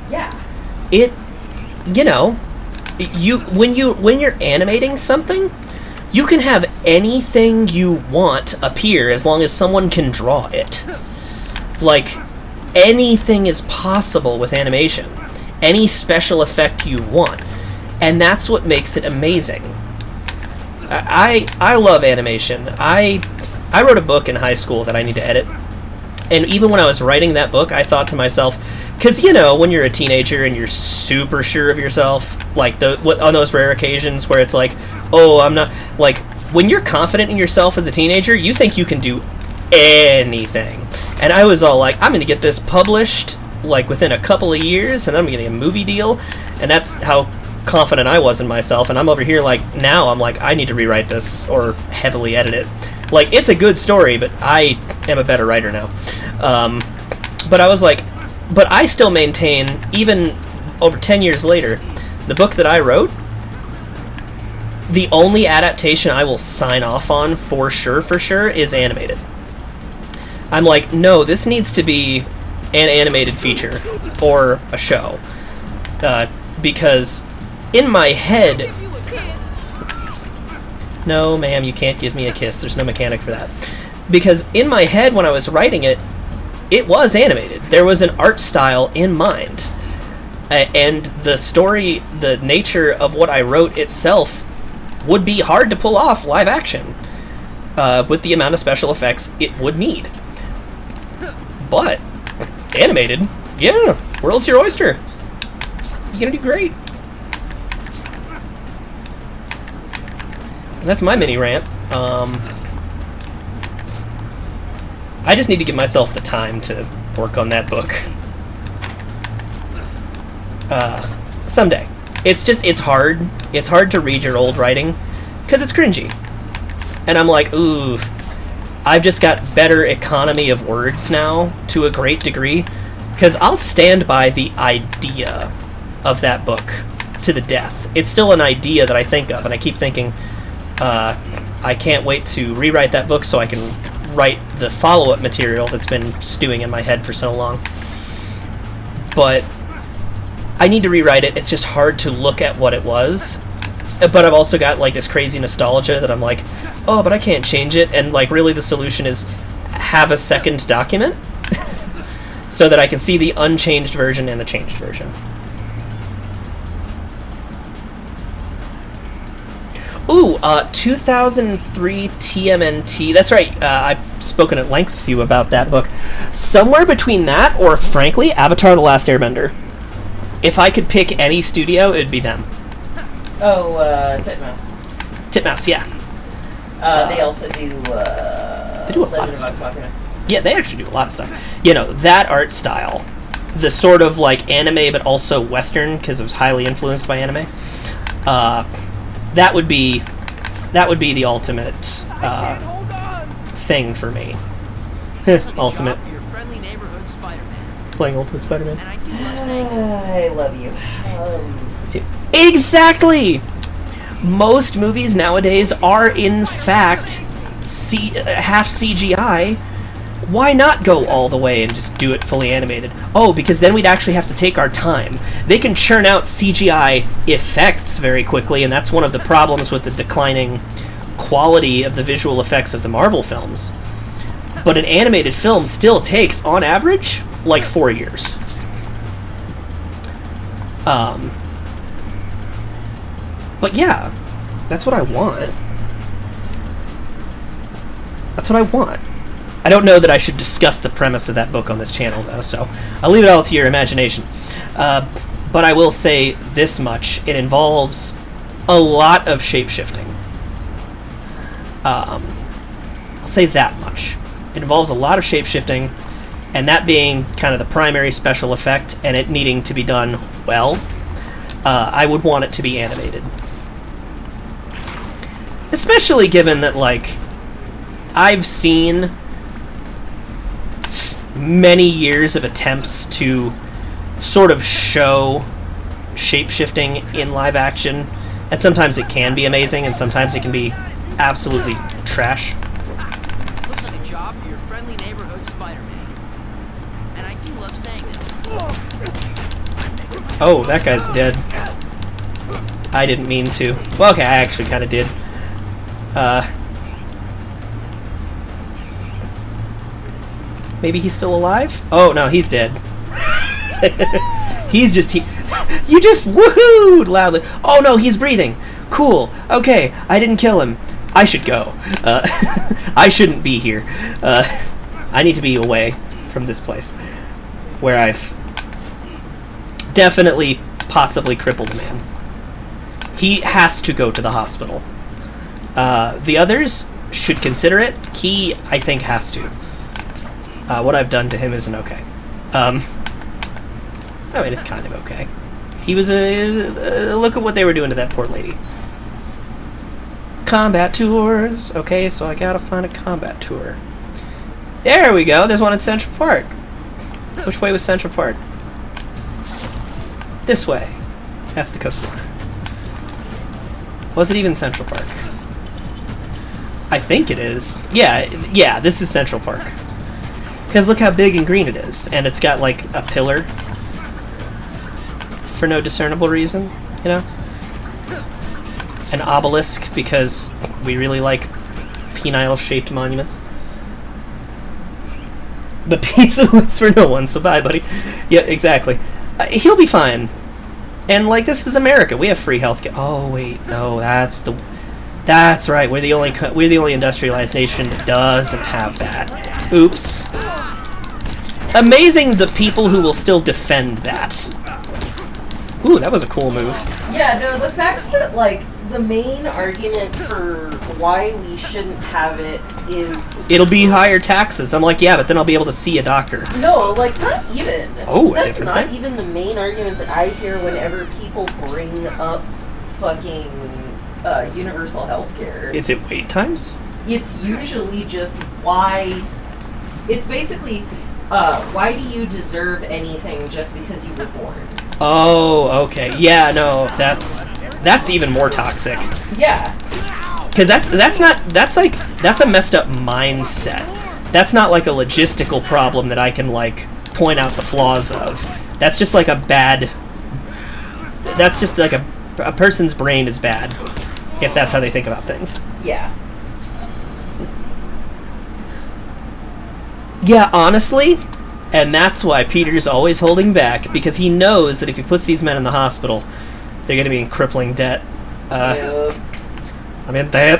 yeah. It, you know, when you're animating something, you can have anything you want appear as long as someone can draw it. Like, anything is possible with animation. Any special effect you want. And that's what makes it amazing. I love animation. I wrote a book in high school that I need to edit. And even when I was writing that book, I thought to myself, because, you know, when you're a teenager and you're super sure of yourself, like on those rare occasions where it's like, oh, I'm not, like, when you're confident in yourself as a teenager, you think you can do anything. And I was all like, I'm going to get this published, like, within a couple of years, and I'm going to get a movie deal. And that's how confident I was in myself. And I'm over here, like, now I'm like, I need to rewrite this or heavily edit it. Like, it's a good story, but I am a better writer now. But I was like, but I still maintain, even over 10 years later, the book that I wrote, the only adaptation I will sign off on for sure is animated. I'm like, no, this needs to be an animated feature or a show. Because in my head... No, ma'am, you can't give me a kiss. There's no mechanic for that. Because in my head, when I was writing it, it was animated. There was an art style in mind. And the story, the nature of what I wrote itself would be hard to pull off live action with the amount of special effects it would need. But animated, yeah, world's your oyster. You're gonna do great. And that's my mini rant. I just need to give myself the time to work on that book. Someday. It's hard. It's hard to read your old writing because it's cringy. And I'm like, ooh, I've just got better economy of words now to a great degree, because I'll stand by the idea of that book to the death. It's still an idea that I think of, and I keep thinking, I can't wait to rewrite that book so I can write the follow-up material that's been stewing in my head for so long. But I need to rewrite it. It's just hard to look at what it was. But I've also got, like, this crazy nostalgia that I'm like, oh, but I can't change it. And, like, really the solution is have a second document so that I can see the unchanged version and the changed version. Ooh, 2003 TMNT. That's right. I've spoken at length with you about that book. Somewhere between that or, frankly, Avatar: The Last Airbender. If I could pick any studio, it'd be them. Oh, Titmouse. Titmouse, yeah. They also do, they do a lot of stuff. Machina. Yeah, they actually do a lot of stuff. You know, that art style, the sort of, like, anime but also Western, because it was highly influenced by anime, that would be that would be the ultimate thing for me. Ultimate. Job for your friendly neighborhood Spider-Man. Playing Ultimate Spider-Man. And I do love saying I love you. Exactly! Most movies nowadays are, in fact, half CGI. Why not go all the way and just do it fully animated? Oh, because then we'd actually have to take our time. They can churn out CGI effects very quickly, and that's one of the problems with the declining quality of the visual effects of the Marvel films. But an animated film still takes, on average, like 4 years. But yeah, that's what I want. That's what I want. I don't know that I should discuss the premise of that book on this channel, though, so I'll leave it all to your imagination. But I will say this much. It involves a lot of shape-shifting. I'll say that much. It involves a lot of shape-shifting, and that being kind of the primary special effect, and it needing to be done well, I would want it to be animated. Especially given that, like, I've seen many years of attempts to sort of show shape-shifting in live action, and sometimes it can be amazing, and sometimes it can be absolutely trash. looks like a job for your friendly neighborhood Spider-Man. And I do love saying it. Oh, that guy's dead. I didn't mean to. Well, okay, I actually kind of did. Maybe he's still alive? Oh, no, he's dead. He's just... You just woohooed loudly. Oh, no, he's breathing. Cool. Okay, I didn't kill him. I should go. I shouldn't be here. I need to be away from this place where I've definitely, possibly crippled a man. He has to go to the hospital. The others should consider it. He, I think, has to. What I've done to him isn't okay. I mean, it's kind of okay. He was look at what they were doing to that poor lady. Combat tours. Okay, so I gotta find a combat tour. There we go. There's one in Central Park. Which way was Central Park? This way. That's the coastline. Was it even Central Park? I think it is. Yeah, this is Central Park. Because look how big and green it is. And it's got, like, a pillar. For no discernible reason, you know? An obelisk, because we really like penile-shaped monuments. But pizza was for no one, so bye, buddy. Yeah, exactly. He'll be fine. And, like, this is America. We have free healthcare. Oh, wait, no, that's right. We're the only industrialized nation that doesn't have that. Oops. Amazing the people who will still defend that. Ooh, that was a cool move. Yeah, no, the fact that, like, the main argument for why we shouldn't have it is... It'll be higher taxes. I'm like, yeah, but then I'll be able to see a doctor. No, like, not even. Oh, a That's different not thing? even the main argument that I hear whenever people bring up fucking universal healthcare. Is it wait times? It's usually just why... It's basically, why do you deserve anything just because you were born? Oh, okay. Yeah, no, that's even more toxic. Yeah. Because that's a messed up mindset. That's not like a logistical problem that I can, like, point out the flaws of. That's just like a bad... That's just like a person's brain is bad, if that's how they think about things. Yeah. Yeah, honestly, and that's why Peter's always holding back, because he knows that if he puts these men in the hospital, they're going to be in crippling debt. I'm in debt.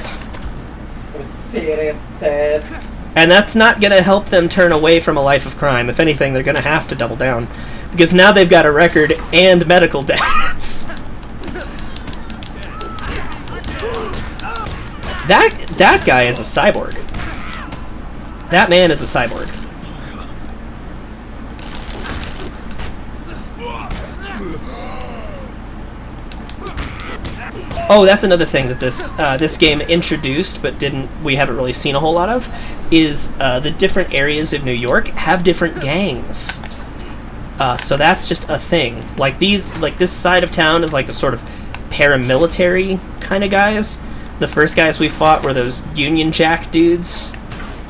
It's serious debt. And that's not going to help them turn away from a life of crime. If anything, they're going to have to double down, because now they've got a record and medical debts. That guy is a cyborg. That man is a cyborg. Oh, that's another thing that this game introduced, but we haven't really seen a whole lot of, is the different areas of New York have different gangs. So that's just a thing. Like this side of town is like the sort of paramilitary kind of guys. The first guys we fought were those Union Jack dudes,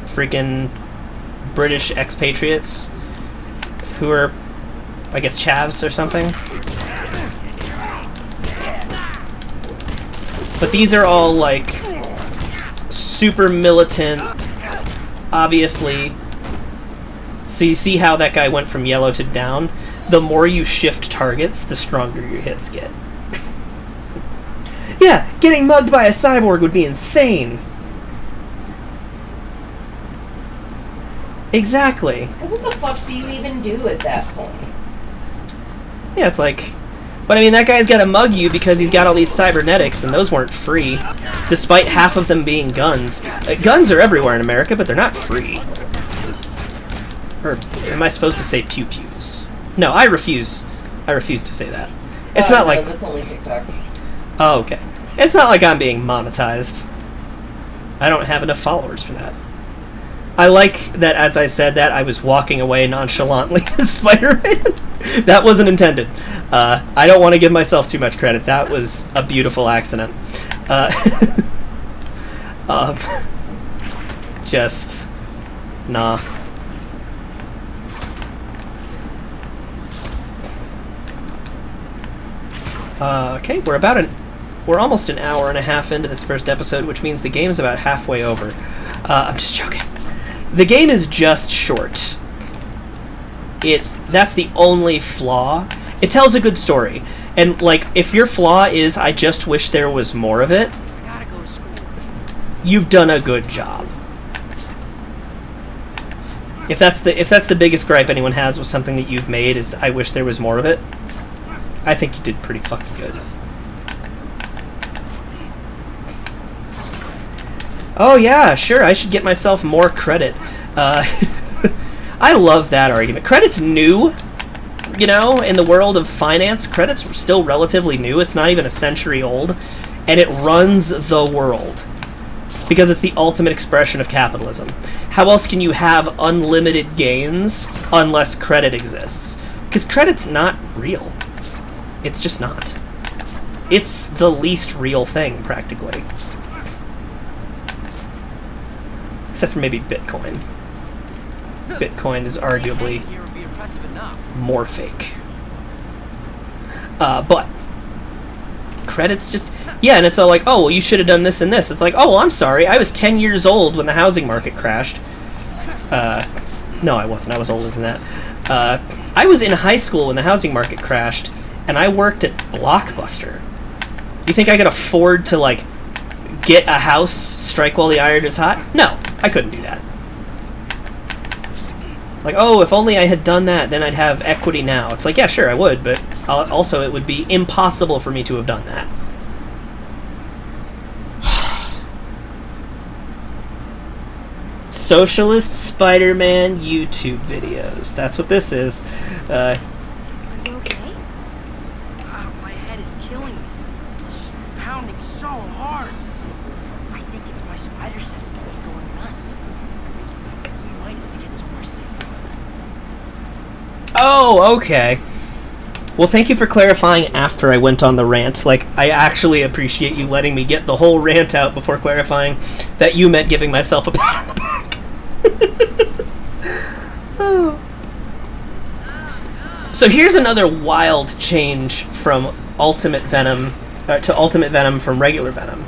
freaking British expatriates, who are, I guess, chavs or something. But these are all, like, super militant, obviously. So you see how that guy went from yellow to down? The more you shift targets, the stronger your hits get. Yeah, getting mugged by a cyborg would be insane. Exactly. Because what the fuck do you even do at that point? Yeah, it's like... But I mean, that guy's gotta mug you because he's got all these cybernetics, and those weren't free, despite half of them being guns. Guns are everywhere in America, but they're not free. Or am I supposed to say pew-pews? No, I refuse. I refuse to say that. It's not like... that's only TikTok. Oh, okay. It's not like I'm being monetized. I don't have enough followers for that. I like that as I said that, I was walking away nonchalantly as Spider-Man. That wasn't intended. I don't want to give myself too much credit. That was a beautiful accident. Just... Nah. Okay, we're almost an hour and a half into this first episode, which means the game's about halfway over. I'm just joking. The game is just short. That's the only flaw. It tells a good story. And, like, if your flaw is, I just wish there was more of it, I gotta go to school. you've done a good job. If that's the biggest gripe anyone has with something that you've made is, I wish there was more of it, I think you did pretty fucking good. Oh yeah, sure, I should get myself more credit. I love that argument. Credit's new, you know, in the world of finance. Credit's still relatively new. It's not even a century old. And it runs the world. Because it's the ultimate expression of capitalism. How else can you have unlimited gains unless credit exists? Because credit's not real. It's just not. It's the least real thing, practically. Except for maybe Bitcoin. Bitcoin is arguably Here would be impressive enough. more fake. But credit's just... Yeah, and it's all like, oh, well, you should have done this and this. It's like, oh, well, I'm sorry. I was 10 years old when the housing market crashed. No, I wasn't. I was older than that. I was in high school when the housing market crashed, and I worked at Blockbuster. You think I could afford to, like, get a house, strike while the iron is hot? No, I couldn't do that. Like, oh, if only I had done that, then I'd have equity now. It's like, yeah, sure, I would, but also it would be impossible for me to have done that. Socialist Spider-Man YouTube videos. That's what this is. Are you okay? My head is killing me. It's just pounding so hard. I think it's my spider sense that is going nuts. You might need to get somewhere safe. Oh, okay. Well, thank you for clarifying after I went on the rant. Like, I actually appreciate you letting me get the whole rant out before clarifying that you meant giving myself a pat on the back. Oh. So here's another wild change from Ultimate Venom to Ultimate Venom from regular Venom.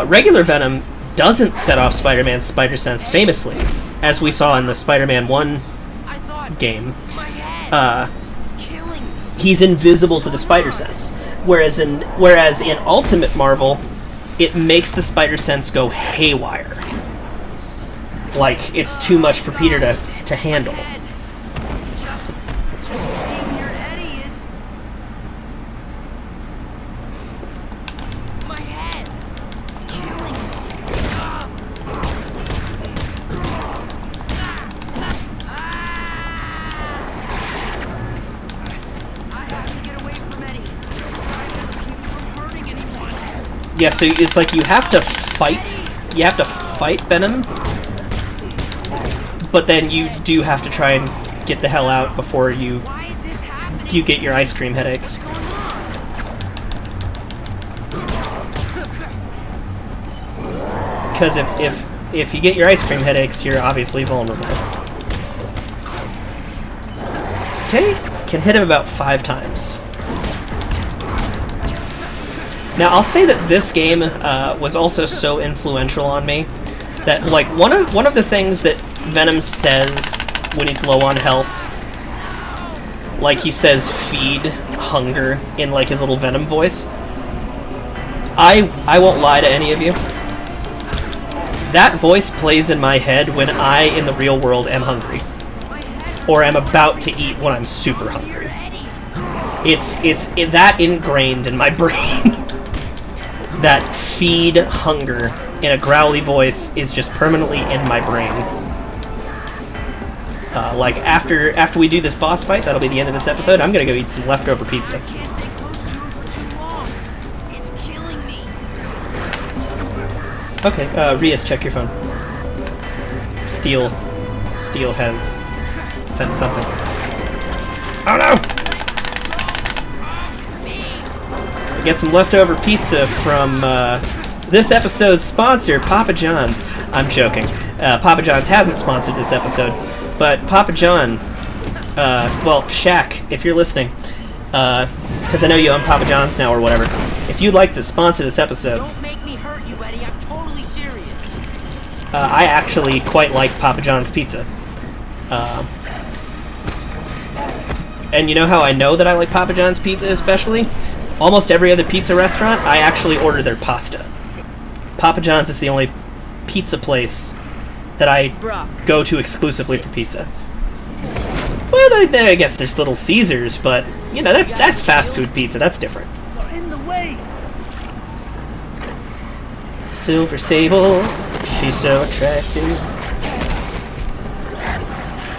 Regular Venom doesn't set off Spider-Man's spider sense famously, as we saw in the Spider-Man 1 I thought game. my head is killing me. He's invisible to the spider sense, whereas in Ultimate Marvel, it makes the spider sense go haywire. Like, it's too much for Peter to handle. Head. Just being near Eddie is... My head is killing me. I have to get away from Eddie. I have to keep him from hurting anyone. Yeah, so it's like you have to fight. You have to fight Venom, but then you do have to try and get the hell out before you Why is this happening? get your ice cream headaches. What's going on? Because if you get your ice cream headaches, you're obviously vulnerable. Okay, can hit him about 5 times. Now I'll say that this game was also so influential on me that like one of the things that Venom says when he's low on health, like he says feed hunger in like his little Venom voice. I won't lie to any of you. That voice plays in my head when I in the real world am hungry or am about to eat when I'm super hungry. It's that ingrained in my brain. That feed hunger in a growly voice is just permanently in my brain. Like after we do this boss fight, that'll be the end of this episode. I'm gonna go eat some leftover pizza. I can't stay close to her for too long. It's killing me. Okay, Rias, check your phone. Steel has sent something. Oh no! Get some leftover pizza from this episode's sponsor, Papa John's. I'm joking. Papa John's hasn't sponsored this episode, but Papa John, well, Shaq, if you're listening, because I know you own Papa John's now or whatever, if you'd like to sponsor this episode, Don't make me hurt you, Eddie. I'm totally serious. I actually quite like Papa John's pizza. And you know how I know that I like Papa John's pizza especially? Almost every other pizza restaurant, I actually order their pasta. Papa John's is the only pizza place that I go to exclusively for pizza. Well, I guess there's Little Caesars, but you know that's fast food pizza. That's different. You're in the way. Silver Sable, she's so attractive.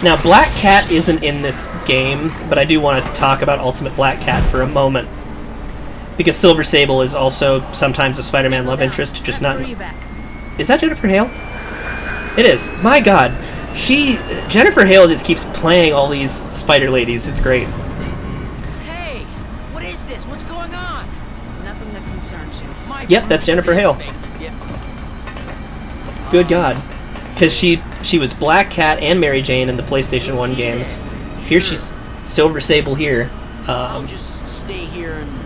Now, Black Cat isn't in this game, but I do want to talk about Ultimate Black Cat for a moment. Because Silver Sable is also sometimes a Spider-Man love interest, just not... Is that Jennifer Hale? It is. My god. Jennifer Hale just keeps playing all these spider ladies. It's great. Hey, what is this? What's going on? Nothing that concerns you. My Yep, that's Jennifer Hale. Good god. Because she was Black Cat and Mary Jane in the PlayStation 1 games. Here she's Silver Sable here. I'll just stay here and...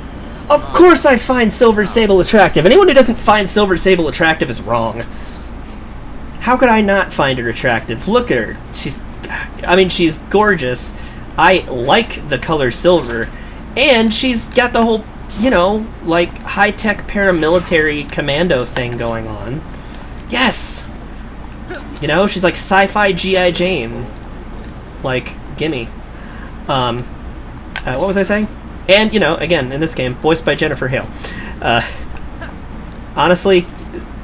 Of course I find Silver Sable attractive. Anyone who doesn't find Silver Sable attractive is wrong. How could I not find her attractive? Look at her. She's gorgeous. I like the color silver. And she's got the whole, like, high-tech paramilitary commando thing going on. Yes! She's like sci-fi G.I. Jane. Like, gimme. What was I saying? And, again, in this game, voiced by Jennifer Hale. Honestly,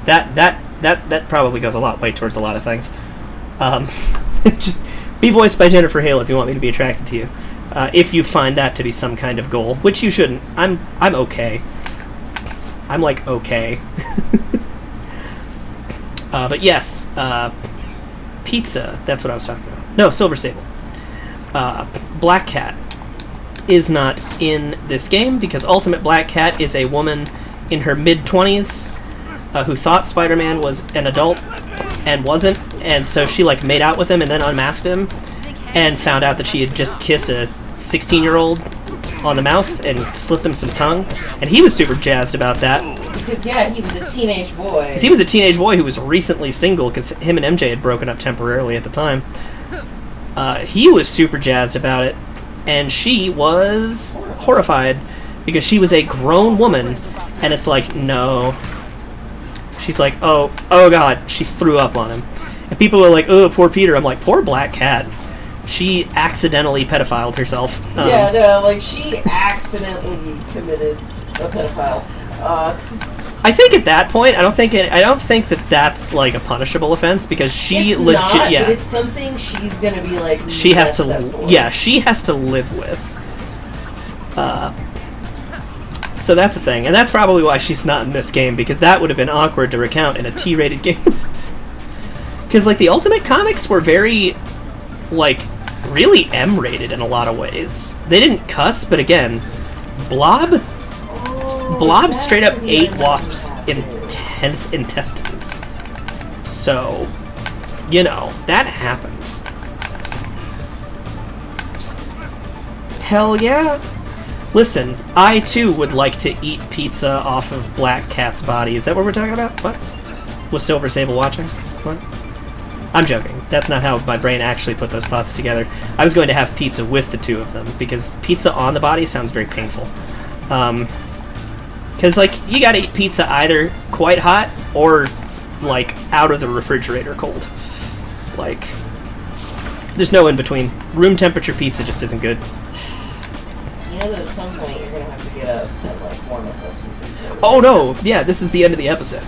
that probably goes a lot way towards a lot of things. Just be voiced by Jennifer Hale if you want me to be attracted to you. If you find that to be some kind of goal, which you shouldn't. I'm okay. I'm like okay. But yes, pizza. That's what I was talking about. No, Silver Sable. Black Cat is not in this game because Ultimate Black Cat is a woman in her mid-20s who thought Spider-Man was an adult and wasn't, and so she like made out with him and then unmasked him and found out that she had just kissed a 16-year-old on the mouth and slipped him some tongue, and he was super jazzed about that. Because, yeah, he was a teenage boy. Because he was a teenage boy who was recently single because him and MJ had broken up temporarily at the time. He was super jazzed about it, and she was horrified because she was a grown woman, and it's like, no. She's like, oh god, she threw up on him. And people are like, oh, poor Peter. I'm like, poor Black Cat. She accidentally pedophiled herself. Yeah, no, like, she accidentally committed a pedophile. I think at that point, I don't think that that's like a punishable offense because she it's legit, not, yeah. But it's something she's gonna be like. She has to, messed up for. yeah, she has to live with. So that's a thing, and that's probably why she's not in this game, because that would have been awkward to recount in a T-rated game. Because, like, the Ultimate comics were very, like, really M-rated in a lot of ways. They didn't cuss, but again, Blob straight up ate Wasp's intense intestines. So, you know, that happened. Hell yeah. Listen, I too would like to eat pizza off of Black Cat's body. Is that what we're talking about? What? Was Silver Sable watching? What? I'm joking. That's not how my brain actually put those thoughts together. I was going to have pizza with the two of them, because pizza on the body sounds very painful. Because, like, you gotta eat pizza either quite hot or, like, out of the refrigerator cold. Like, there's no in between. Room temperature pizza just isn't good. You know that at some point you're gonna have to get up and like warm us up some pizza. Oh no! Yeah, this is the end of the episode.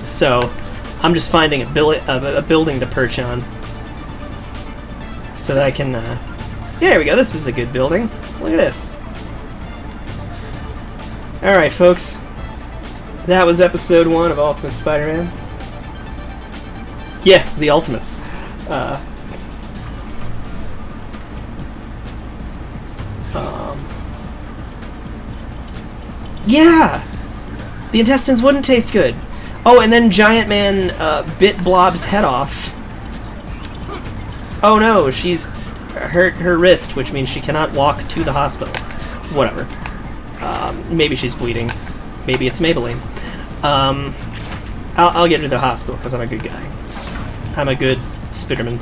So, I'm just finding a building to perch on. So that I can, there we go, this is a good building. Look at this. Alright, folks. That was episode 1 of Ultimate Spider-Man. Yeah, the Ultimates. Yeah! The intestines wouldn't taste good. Oh, and then Giant Man bit Blob's head off. Oh no, she's hurt her wrist, which means she cannot walk to the hospital. Whatever. Maybe she's bleeding. Maybe it's Maybelline. I'll get her to the hospital, because I'm a good guy. I'm a good Spiderman.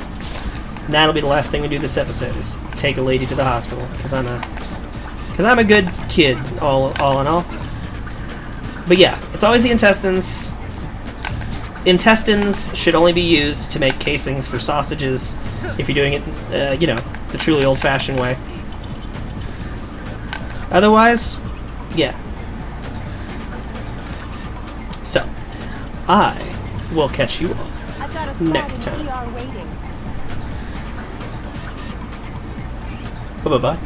And that'll be the last thing we do this episode, is take a lady to the hospital, because I'm a good kid, all in all. But yeah, it's always the intestines. Intestines should only be used to make casings for sausages, if you're doing it, you know, the truly old-fashioned way. Otherwise, yeah. So, I will catch you all next time. ER waiting. Bye-bye.